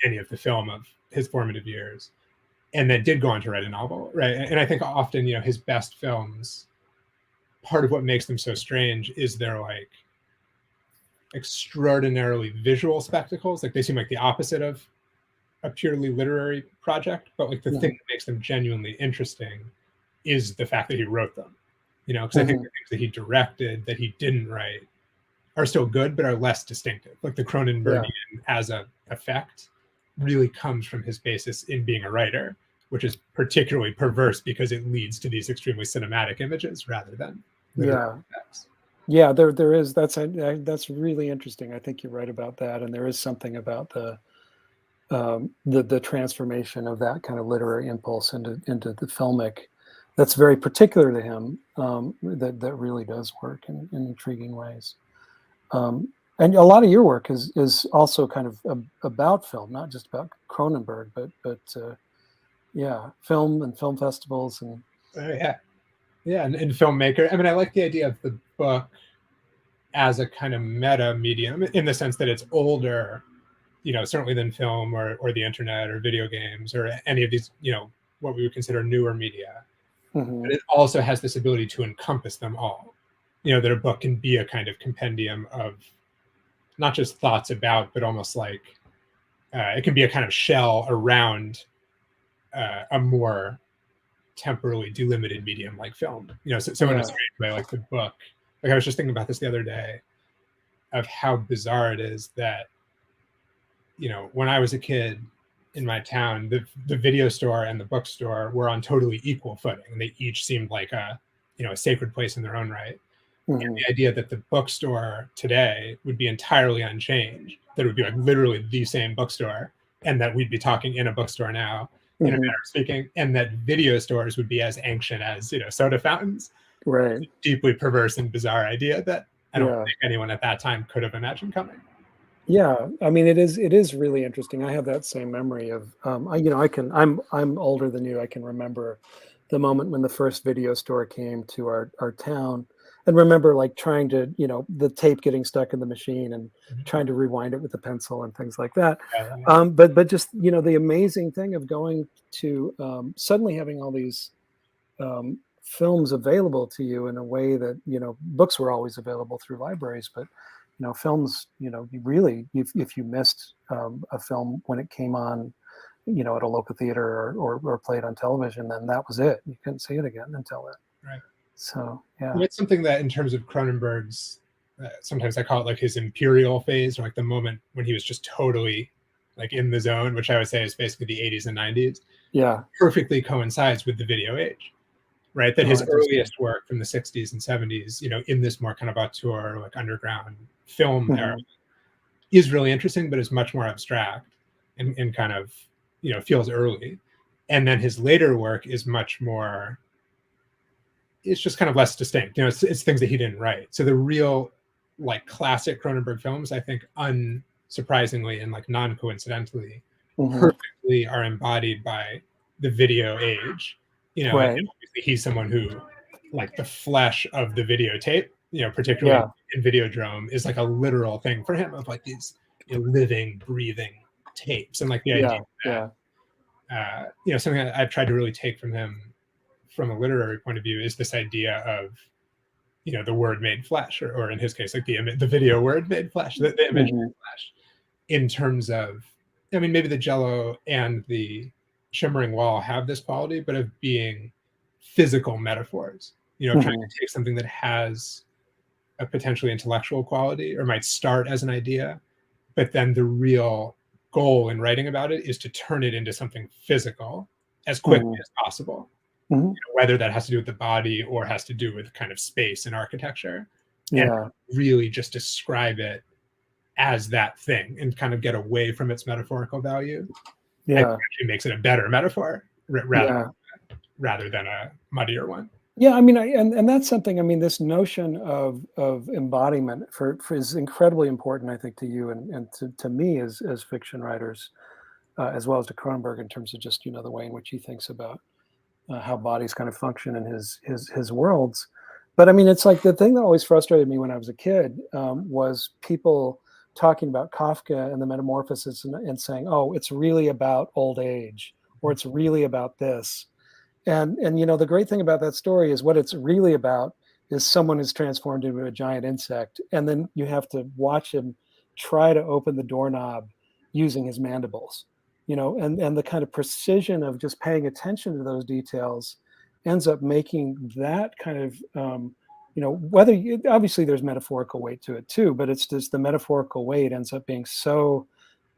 any of the film of his formative years, and then did go on to write a novel, right? And I think often, his best films, part of what makes them so strange is they're like extraordinarily visual spectacles. Like they seem like the opposite of a purely literary project, but like the thing that makes them genuinely interesting is the fact that he wrote them, because I think the things that he directed that he didn't write are still good, but are less distinctive. Like the Cronenbergian as a effect really comes from his basis in being a writer, which is particularly perverse because it leads to these extremely cinematic images rather than effects. Yeah, there is. That's really interesting. I think you're right about that, and there is something about the transformation of that kind of literary impulse into the filmic that's very particular to him. That really does work in intriguing ways. And a lot of your work is also kind of about film, not just about Cronenberg, but film and film festivals and and filmmaker. I mean, I like the idea of the book as a kind of meta medium in the sense that it's older, certainly than film or the internet or video games or any of these, what we would consider newer media. But it also has this ability to encompass them all. That a book can be a kind of compendium of not just thoughts about, but almost like it can be a kind of shell around a more temporally delimited medium like film. So in a strange way, like the book, like I was just thinking about this the other day of how bizarre it is that, when I was a kid in my town, the video store and the bookstore were on totally equal footing, and they each seemed like a sacred place in their own right. And the idea that the bookstore today would be entirely unchanged, that it would be like literally the same bookstore, and that we'd be talking in a bookstore now, in a manner of speaking, and that video stores would be as ancient as soda fountains. Right. It's a deeply perverse and bizarre idea that I don't think anyone at that time could have imagined coming. Yeah, I mean, it is really interesting. I have that same memory of I'm older than you. I can remember the moment when the first video store came to our town, and remember like trying to, the tape getting stuck in the machine and trying to rewind it with a pencil and things like that. But just, the amazing thing of going to suddenly having all these films available to you in a way that, books were always available through libraries, but, films, you really, if you missed a film when it came on, at a local theater or played on television, then that was it. You couldn't see it again until then. Right. So, yeah. It's something that in terms of Cronenberg's, sometimes I call it like his imperial phase, or like the moment when he was just totally like in the zone, which I would say is basically the 80s and 90s. Yeah. Perfectly coincides with the video age, right? That his earliest work from the 60s and 70s, in this more kind of auteur, like underground film era is really interesting, but is much more abstract and kind of, feels early. And then his later work is much more, it's just kind of less distinct. It's things that he didn't write. So the real like classic Cronenberg films, I think unsurprisingly and like non-coincidentally, perfectly are embodied by the video age. And obviously he's someone who, like, the flesh of the videotape, particularly in Videodrome, is like a literal thing for him, of like these living, breathing tapes, and like the idea that something that I've tried to really take from him from a literary point of view is this idea of the word made flesh, or in his case, like the video word made flesh, the image made flesh, in terms of, I mean, maybe the Jello and the Shimmering Wall have this quality, but of being physical metaphors, trying to take something that has a potentially intellectual quality or might start as an idea, but then the real goal in writing about it is to turn it into something physical as quickly as possible. Whether that has to do with the body or has to do with kind of space and architecture, and really just describe it as that thing and kind of get away from its metaphorical value. It actually makes it a better metaphor rather than a muddier one. Yeah, I mean, and that's something. I mean, this notion of embodiment for is incredibly important, I think, to you and to me as fiction writers, as well as to Cronenberg, in terms of just the way in which he thinks about how bodies kind of function in his worlds. But I mean, it's like the thing that always frustrated me when I was a kid was people talking about Kafka and the Metamorphosis and saying, oh, it's really about old age, or it's really about this. And the great thing about that story is what it's really about is someone who's transformed into a giant insect, and then you have to watch him try to open the doorknob using his mandibles. And the kind of precision of just paying attention to those details ends up making that kind of, whether obviously there's metaphorical weight to it too, but it's just the metaphorical weight ends up being so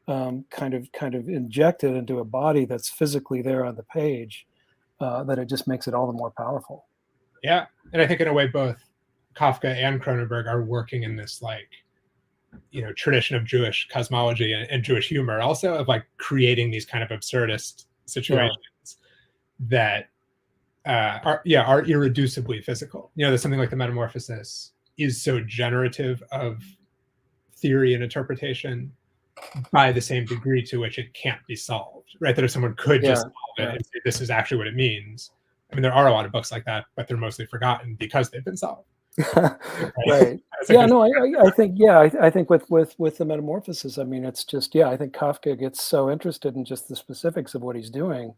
kind of injected into a body that's physically there on the page that it just makes it all the more powerful. Yeah, and I think in a way both Kafka and Cronenberg are working in this tradition of Jewish cosmology and Jewish humor, also, of like creating these kind of absurdist situations that are irreducibly physical. There's something like the Metamorphosis is so generative of theory and interpretation by the same degree to which it can't be solved, right? That if someone could just solve it and say, this is actually what it means. I mean, there are a lot of books like that, but they're mostly forgotten because they've been solved. Right. Yeah, no, I think I think with the Metamorphosis, I mean, it's just I think Kafka gets so interested in just the specifics of what he's doing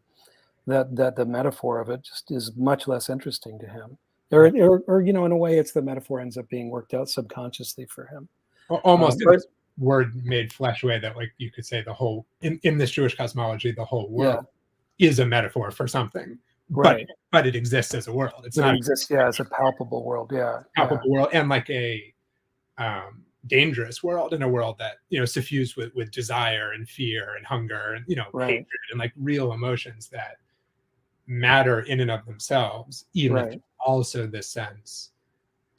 that the metaphor of it just is much less interesting to him. Or in a way, it's the metaphor ends up being worked out subconsciously for him. Almost in this word made flesh way that, like, you could say the whole in this Jewish cosmology, the whole world is a metaphor for something. Right. But it exists as a world. It exists, as a palpable world. Palpable world, and like a dangerous world, and a world that suffused with desire and fear and hunger and hatred and like real emotions that matter in and of themselves, even if also this sense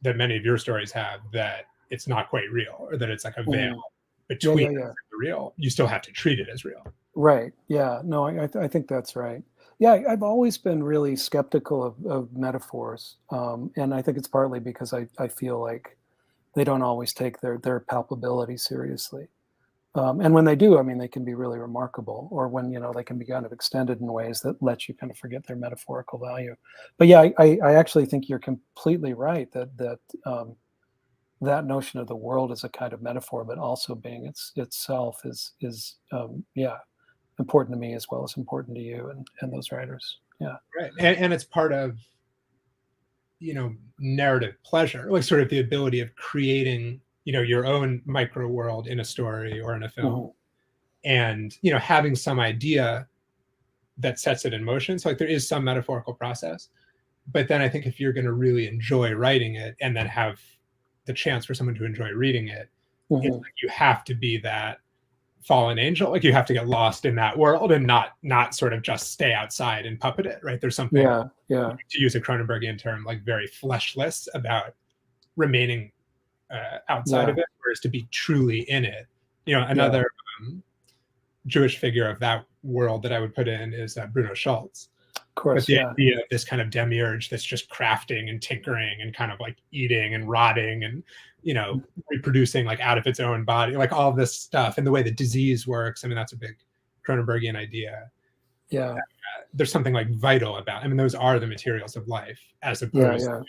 that many of your stories have that it's not quite real, or that it's like a veil between the real. You still have to treat it as real. Right. Yeah. No, I think that's right. Yeah, I've always been really skeptical of metaphors, and I think it's partly because I feel like they don't always take their palpability seriously. And when they do, I mean, they can be really remarkable, or when they can be kind of extended in ways that let you kind of forget their metaphorical value. But yeah, I actually think you're completely right that that notion of the world as a kind of metaphor, but also being itself is important to me as well as important to you and those writers. Yeah. Right. And it's part of, narrative pleasure, like sort of the ability of creating, your own micro world in a story or in a film, and, having some idea that sets it in motion. So like there is some metaphorical process, but then I think if you're going to really enjoy writing it and then have the chance for someone to enjoy reading it, it's like you have to be that fallen angel. Like you have to get lost in that world and not sort of just stay outside and puppet it, right? There's something, to use a Cronenbergian term, like very fleshless about remaining outside of it, whereas to be truly in it. Another Jewish figure of that world that I would put in is Bruno Schultz. course, the yeah. idea of this kind of demiurge that's just crafting and tinkering and kind of like eating and rotting and, reproducing like out of its own body, like all of this stuff, and the way that disease works. I mean, that's a big Cronenbergian idea. Yeah. There's something like vital about, I mean, those are the materials of life, as Yeah, opposed yeah.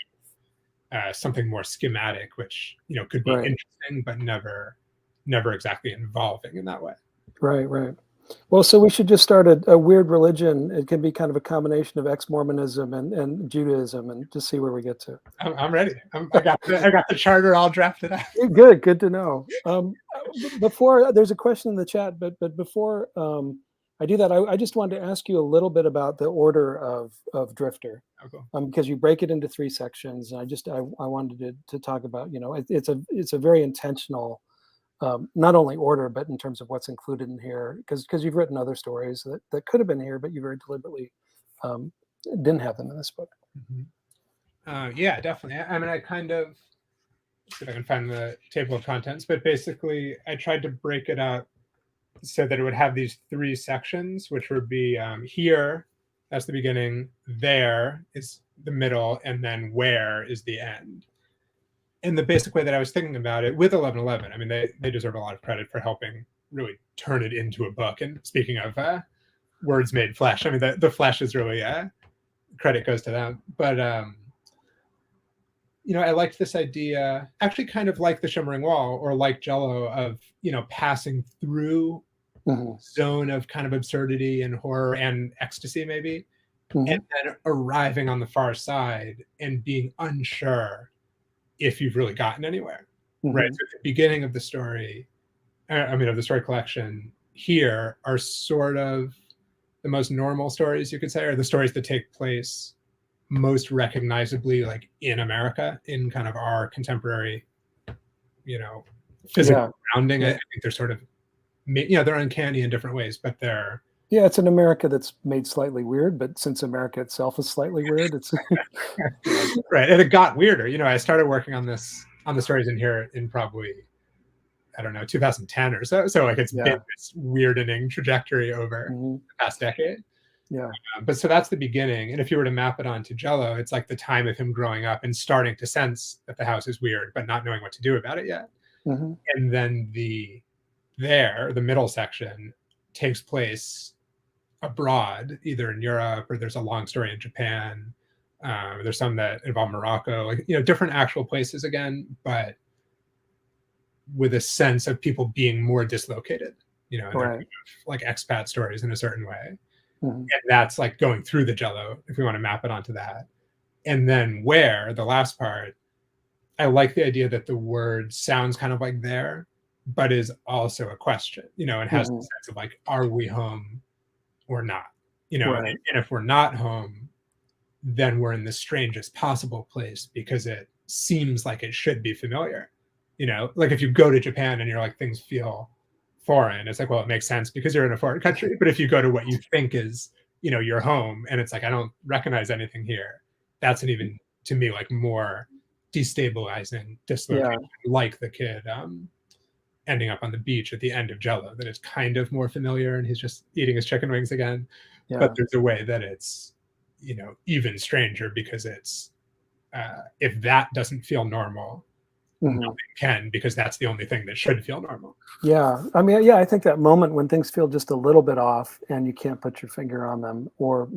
to something more schematic, which, could be Right. interesting, but never exactly involving in that way. Right, right. Well, so we should just start a weird religion. It can be kind of a combination of ex-Mormonism and Judaism, and just see where we get to. I'm ready. I got the charter all drafted out. Good to know. Before there's a question in the chat, but before I do that, I just wanted to ask you a little bit about the order of Drifter, because you break it into 3 sections, and I wanted to talk about, it's a very intentional. Not only order, but in terms of what's included in here, because you've written other stories that could have been here, but you very deliberately didn't have them in this book. Yeah, definitely. I mean, I kind of, see if I can find the table of contents, but basically I tried to break it up so that it would have these 3 sections, which would be here, that's the beginning, there is the middle, and then where is the end. And the basic way that I was thinking about it with 1111, I mean, they deserve a lot of credit for helping really turn it into a book. And speaking of words made flesh, I mean, the flesh is really, credit goes to them. But, I liked this idea, actually kind of like the Shimmering Wall or like Jello, of, passing through zone of kind of absurdity and horror and ecstasy maybe, and then arriving on the far side and being unsure if you've really gotten anywhere, right? So at the beginning of the story, of the story collection here, are sort of the most normal stories, you could say, or the stories that take place most recognizably like in America, in kind of our contemporary, physical grounding. Yeah. I think they're sort of, they're uncanny in different ways, but they're... Yeah, it's an America that's made slightly weird, but since America itself is slightly weird, it's... Right, and it got weirder. I started working on the stories in here in probably, I don't know, 2010 or so. So like it's been this weirdening trajectory over the past decade. Yeah. But so that's the beginning. And if you were to map it onto Jello, it's like the time of him growing up and starting to sense that the house is weird, but not knowing what to do about it yet. And then the middle section takes place abroad, either in Europe, or there's a long story in Japan. There's some that involve Morocco, like, different actual places again, but with a sense of people being more dislocated, and like expat stories in a certain way. And that's like going through the Jello, if we want to map it onto that. And then where, the last part, I like the idea that the word sounds kind of like there, but is also a question, and has the sense of like, are we home or not? And if we're not home, then we're in the strangest possible place, because it seems like it should be familiar. Like if you go to Japan and you're like, things feel foreign, it's like, well, it makes sense because you're in a foreign country. But if you go to what you think is, your home, and it's like, I don't recognize anything here, that's an even, to me, like more destabilizing dislocation, like the kid ending up on the beach at the end of Jello, that is kind of more familiar and he's just eating his chicken wings again. But there's a way that it's, even stranger, because it's if that doesn't feel normal, nothing can, because that's the only thing that should feel normal. Yeah, I mean, I think that moment when things feel just a little bit off and you can't put your finger on them, or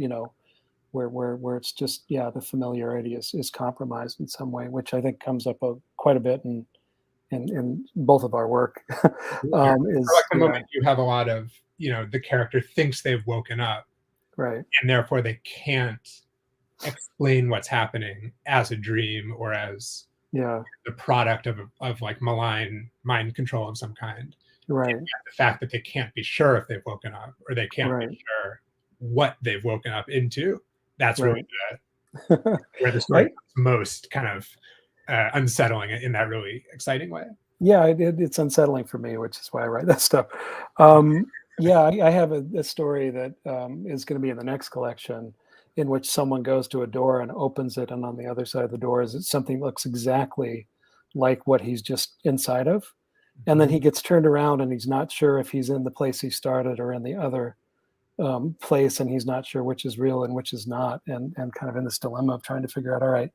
where it's just the familiarity is compromised in some way, which I think comes up quite a bit in both of our work. Is like the moment you have a lot of, the character thinks they've woken up, right, and therefore they can't explain what's happening as a dream or as the product of like malign mind control of some kind. Right. And the fact that they can't be sure if they've woken up, or they can't be sure what they've woken up into. That's really where the story becomes most kind of unsettling in that really exciting way. Yeah, it's unsettling for me, which is why I write that stuff. I have a story that is going to be in the next collection, in which someone goes to a door and opens it, and on the other side of the door is something that looks exactly like what he's just inside of. And then he gets turned around and he's not sure if he's in the place he started or in the other place, and he's not sure which is real and which is not, and kind of in this dilemma of trying to figure out, all right,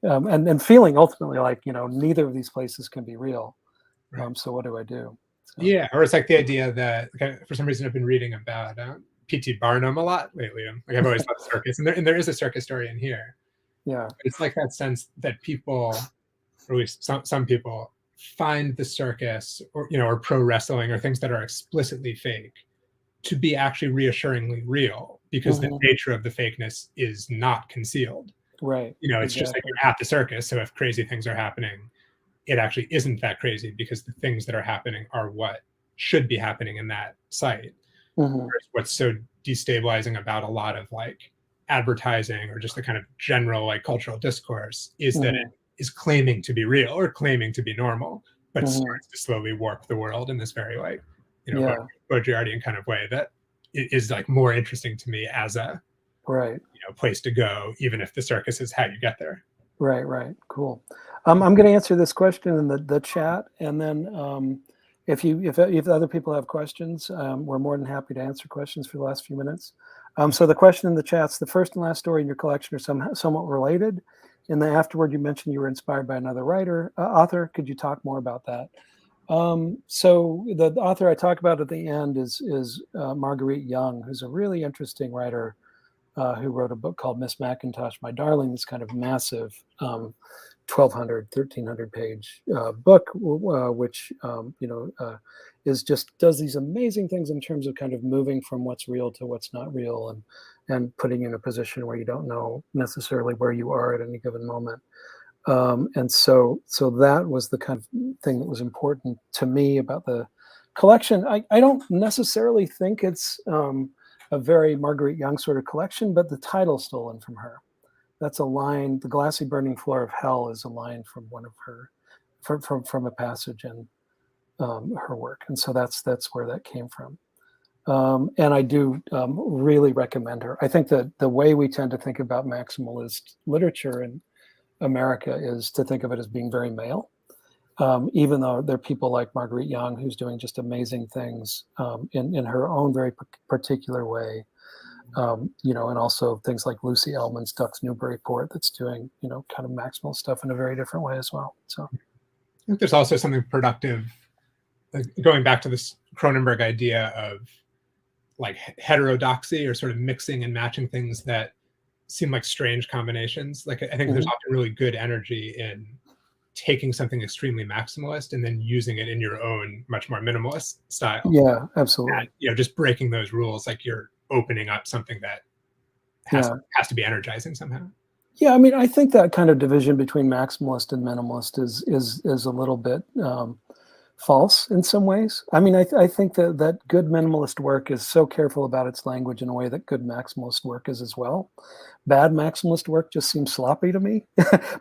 and feeling ultimately like, neither of these places can be real. Right. So what do I do? So. Yeah, or it's like the idea that, for some reason I've been reading about P.T. Barnum a lot lately. I've always loved circus, and there is a circus story in here. Yeah, but it's like that sense that people, or at least some people, find the circus or pro wrestling or things that are explicitly fake to be actually reassuringly real, because the nature of the fakeness is not concealed. Right. It's just like you're at the circus, so if crazy things are happening, it actually isn't that crazy, because the things that are happening are what should be happening in that site. What's so destabilizing about a lot of like advertising or just the kind of general like cultural discourse is that it is claiming to be real or claiming to be normal, but starts to slowly warp the world in this very like, Baudrillardian kind of way that is like more interesting to me as a place to go, even if the circus is how you get there. Right. Cool. I'm going to answer this question in the chat, and then if other people have questions, we're more than happy to answer questions for the last few minutes. So the question in the chat's: the first and last story in your collection are somewhat related. And then afterward, you mentioned you were inspired by another author. Could you talk more about that? So the author I talk about at the end is Marguerite Young, who's a really interesting writer. Who wrote a book called Miss Mackintosh, My Darling, this kind of massive 1,200, 1,300 page book, which, is just does these amazing things in terms of kind of moving from what's real to what's not real, and putting you in a position where you don't know necessarily where you are at any given moment. And so that was the kind of thing that was important to me about the collection. I don't necessarily think it's a very Marguerite Young sort of collection, but the title's stolen from her. That's a line. The glassy burning floor of hell is a line from one of her, from a passage in her work, and so that's where that came from. And I do really recommend her. I think that the way we tend to think about maximalist literature in America is to think of it as being very male. Even though there are people like Marguerite Young, who's doing just amazing things in her own very particular way, and also things like Lucy Ellmann's Ducks Newburyport, that's doing kind of maximal stuff in a very different way as well. So I think there's also something productive, like going back to this Cronenberg idea of like heterodoxy, or sort of mixing and matching things that seem like strange combinations. Like I think there's often really good energy in taking something extremely maximalist and then using it in your own much more minimalist style. Yeah, absolutely. And, just breaking those rules, like you're opening up something that has to be energizing somehow. Yeah, I mean, I think that kind of division between maximalist and minimalist is a little bit false in some ways. I mean, I think that good minimalist work is so careful about its language in a way that good maximalist work is as well. Bad maximalist work just seems sloppy to me,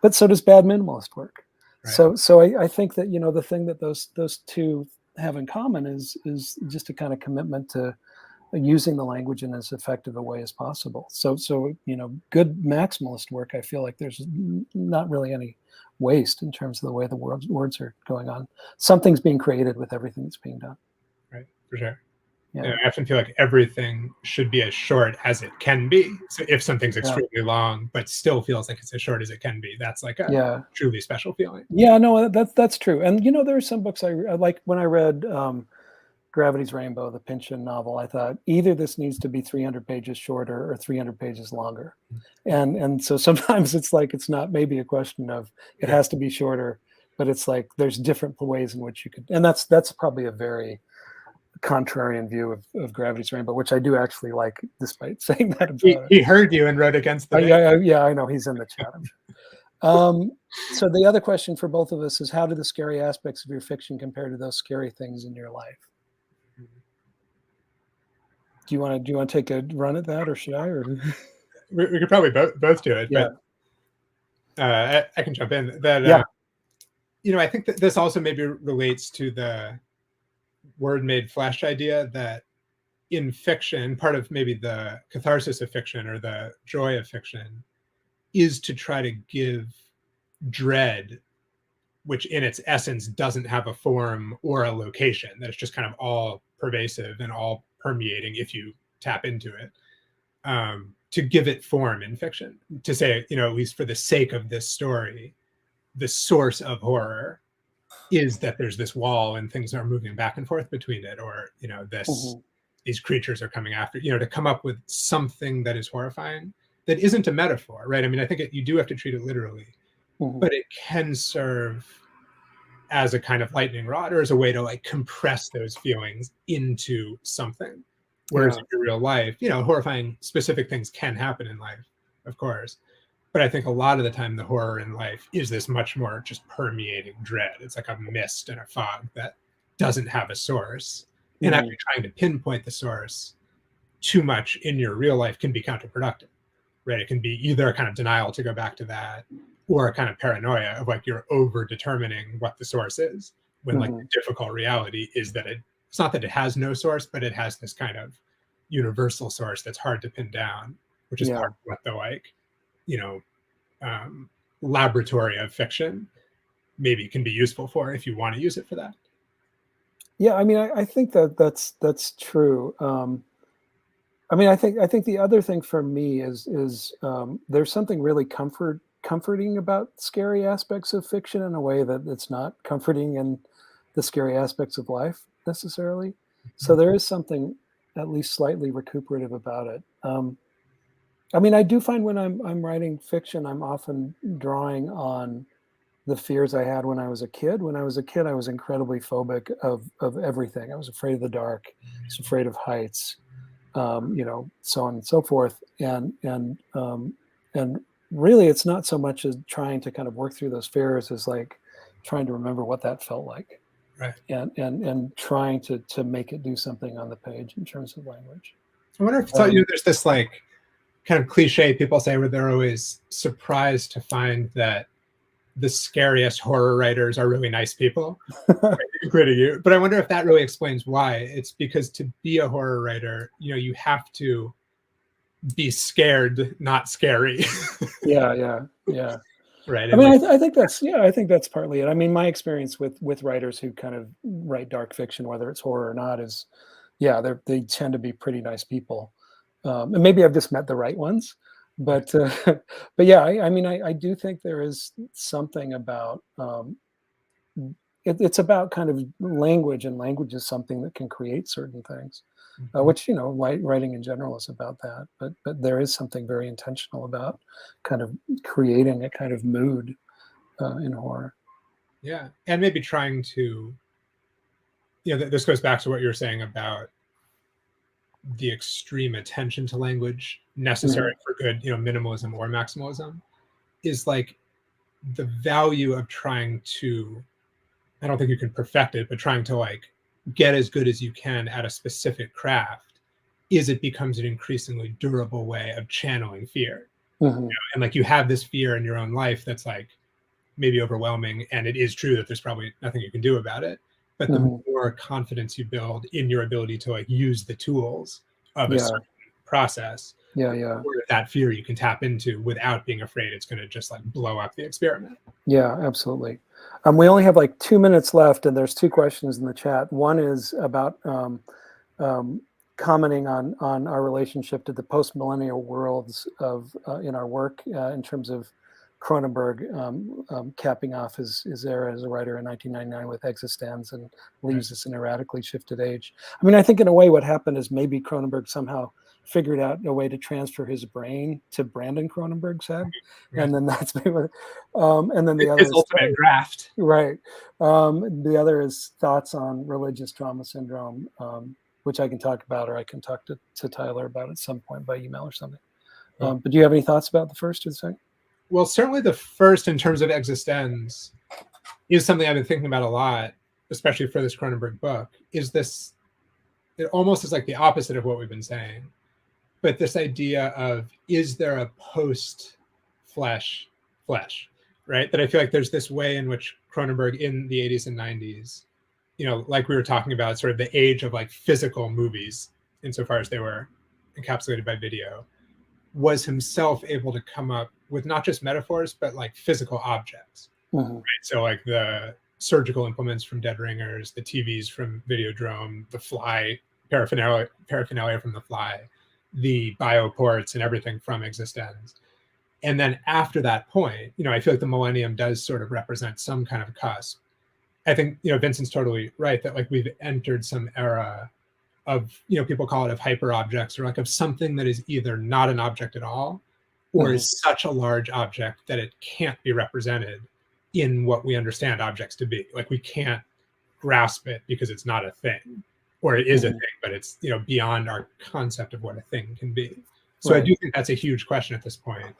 but so does bad minimalist work. Right. So I think that the thing that those two have in common is just a kind of commitment to using the language in as effective a way as possible. So good maximalist work, I feel like there's not really any waste in terms of the way the words are going on. Something's being created with everything that's being done. Right, for sure. Yeah. I often feel like everything should be as short as it can be. So if something's extremely long, but still feels like it's as short as it can be, that's like a truly special feeling. Yeah, no, that's true. And there are some books I like. When I read Gravity's Rainbow, the Pynchon novel, I thought either this needs to be 300 pages shorter or 300 pages longer. And so sometimes it's like, it's not maybe a question of it has to be shorter, but it's like there's different ways in which you could, and that's probably a very contrarian view of Gravity's Rainbow, which I do actually like, despite saying that about he heard you and wrote against the yeah, I know, he's in the chat. So the other question for both of us is, how do the scary aspects of your fiction compare to those scary things in your life? Do you want to take a run at that, or should I? Or we could probably both do it. Yeah. But I can jump in. That I think that this also maybe relates to the word made flesh idea, that in fiction, part of maybe the catharsis of fiction or the joy of fiction is to try to give dread, which in its essence doesn't have a form or a location, that it's just kind of all pervasive and all permeating if you tap into it, to give it form in fiction, to say, you know, at least for the sake of this story, the source of horror is that there's this wall and things are moving back and forth between it, or, you know, these creatures are coming after, you know, to come up with something that is horrifying that isn't a metaphor, right? I mean, I think you do have to treat it literally, but it can serve as a kind of lightning rod, or as a way to like compress those feelings into something. Whereas in your real life, you know, horrifying specific things can happen in life, of course. But I think a lot of the time the horror in life is this much more just permeating dread. It's like a mist and a fog that doesn't have a source. And actually trying to pinpoint the source too much in your real life can be counterproductive, right? It can be either a kind of denial, to go back to that, or a kind of paranoia of like you're over determining what the source is, when like the difficult reality is that it's not that it has no source, but it has this kind of universal source that's hard to pin down, which is part of what the like, you know, laboratory of fiction maybe can be useful for, if you want to use it for that. Yeah, I mean, I think that's true. I mean, I think the other thing for me is there's something really comforting about scary aspects of fiction in a way that it's not comforting in the scary aspects of life necessarily. So there is something at least slightly recuperative about it. I mean, I do find when I'm writing fiction, I'm often drawing on the fears I had when I was a kid. When I was a kid, I was incredibly phobic of everything. I was afraid of the dark. I was afraid of heights, you know, so on and so forth. And really, it's not so much as trying to kind of work through those fears as like trying to remember what that felt like, right? And trying to make it do something on the page in terms of language. I wonder if there's this like kind of cliche people say where they're always surprised to find that the scariest horror writers are really nice people, including you. But I wonder if that really explains why. It's because to be a horror writer, you know, you have to be scared, not scary. Yeah. Right. I mean, I think that's partly it. I mean, my experience with writers who kind of write dark fiction, whether it's horror or not, is they tend to be pretty nice people. And maybe I've just met the right ones. But yeah, I mean, I do think there is something about it's about kind of language, and language is something that can create certain things, which, you know, writing in general is about that. But there is something very intentional about kind of creating a kind of mood in horror. Yeah, and maybe trying to, you know, this goes back to what you were saying about the extreme attention to language necessary for good, you know, minimalism or maximalism, is like the value of trying to, I don't think you can perfect it, but trying to like get as good as you can at a specific craft, is it becomes an increasingly durable way of channeling fear. You know? And like you have this fear in your own life that's like maybe overwhelming, and it is true that there's probably nothing you can do about it. But the more confidence you build in your ability to like use the tools of a certain process, the more that fear you can tap into without being afraid it's going to just like blow up the experiment. Yeah, absolutely. We only have like 2 minutes left, and there's 2 questions in the chat. One is about commenting on our relationship to the post-millennial worlds of in our work in terms of Cronenberg capping off his era as a writer in 1999 with Existenz, and leaves us in a radically shifted age. I mean, I think in a way what happened is maybe Cronenberg somehow figured out a way to transfer his brain to Brandon Cronenberg's head, and then that's maybe and then the other is ultimate graft. Right. The other is thoughts on religious trauma syndrome, which I can talk about, or I can talk to Tyler about at some point by email or something. But do you have any thoughts about the first or the second? Well, certainly the first, in terms of Existenz, is something I've been thinking about a lot, especially for this Cronenberg book. Is this, it almost is like the opposite of what we've been saying, but this idea of, is there a post-flesh, right? That I feel like there's this way in which Cronenberg in the 80s and 90s, you know, like we were talking about, sort of the age of like physical movies, insofar as they were encapsulated by video, was himself able to come up with not just metaphors, but like physical objects. Right? So like the surgical implements from Dead Ringers, the TVs from Videodrome, the fly paraphernalia from the fly, the bioports and everything from existence. And then after that point, I feel like the millennium does sort of represent some kind of cusp. I think, Vincent's totally right that like we've entered some era of, people call it of hyper objects, or like of something that is either not an object at all, or is such a large object that it can't be represented in what we understand objects to be. Like we can't grasp it because it's not a thing, or it is a thing, but it's, beyond our concept of what a thing can be. So I do think that's a huge question at this point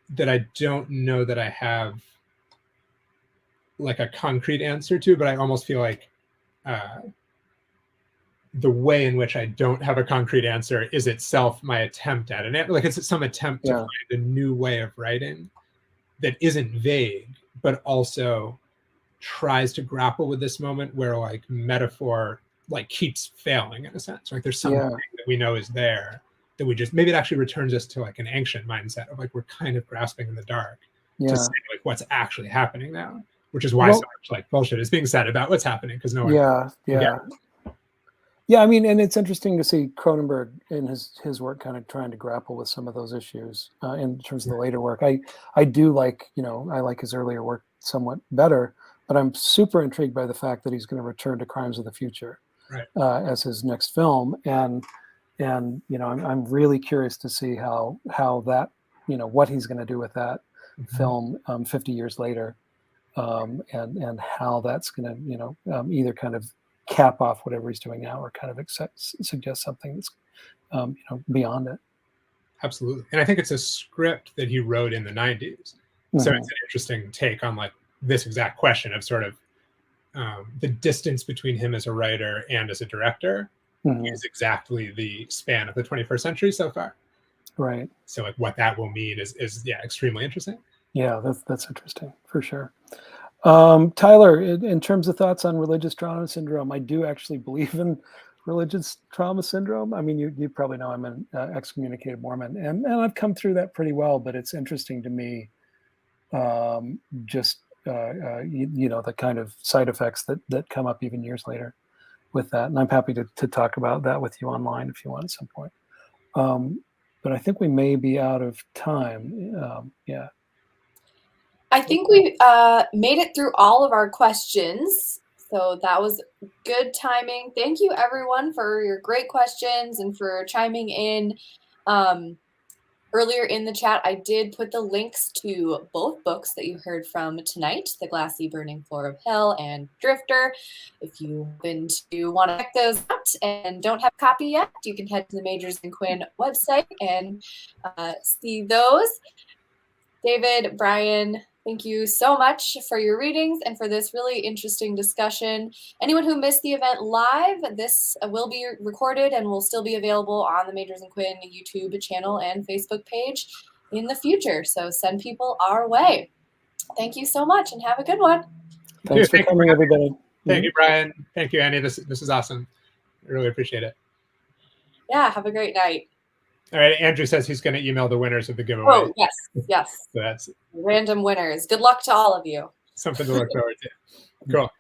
that I don't know that I have like a concrete answer to, but I almost feel like the way in which I don't have a concrete answer is itself my attempt at it. Like it's some attempt to find a new way of writing that isn't vague, but also tries to grapple with this moment where like metaphor like keeps failing in a sense. Like there's something that we know is there that we just, maybe it actually returns us to like an ancient mindset of like we're kind of grasping in the dark to say like what's actually happening now, which is why so much like bullshit is being said about what's happening, because no one Yeah, I mean, and it's interesting to see Cronenberg in his work kind of trying to grapple with some of those issues in terms of the later work. I do like, I like his earlier work somewhat better, but I'm super intrigued by the fact that he's going to return to Crimes of the Future as his next film, and I'm really curious to see how that, what he's going to do with that film 50 years later, and how that's going to either kind of cap off whatever he's doing now, or kind of suggest something that's beyond it. Absolutely. And I think it's a script that he wrote in the 90s. So it's an interesting take on like this exact question of sort of the distance between him as a writer and as a director is exactly the span of the 21st century so far. Right. So like what that will mean is extremely interesting. Yeah, that's interesting for sure. Tyler, in terms of thoughts on religious trauma syndrome, I do actually believe in religious trauma syndrome. I mean, you probably know I'm an excommunicated Mormon, and I've come through that pretty well, but it's interesting to me just the kind of side effects that come up even years later with that. And I'm happy to talk about that with you online if you want at some point. But I think we may be out of time. I think we made it through all of our questions. So that was good timing. Thank you, everyone, for your great questions and for chiming in. Earlier in the chat, I did put the links to both books that you heard from tonight, The Glassy Burning Floor of Hell and Drifter. If you happen to want to check those out and don't have a copy yet, you can head to the Majors and Quinn website and see those. David, Brian, thank you so much for your readings and for this really interesting discussion. Anyone who missed the event live, this will be recorded and will still be available on the Majors and Quinn YouTube channel and Facebook page in the future. So send people our way. Thank you so much and have a good one. Thanks for coming, everybody. Thank you, Brian. Thank you, Annie. This is awesome. I really appreciate it. Yeah, have a great night. All right, Andrew says he's going to email the winners of the giveaway. Oh, yes. So that's random winners. Good luck to all of you. Something to look forward to. Cool.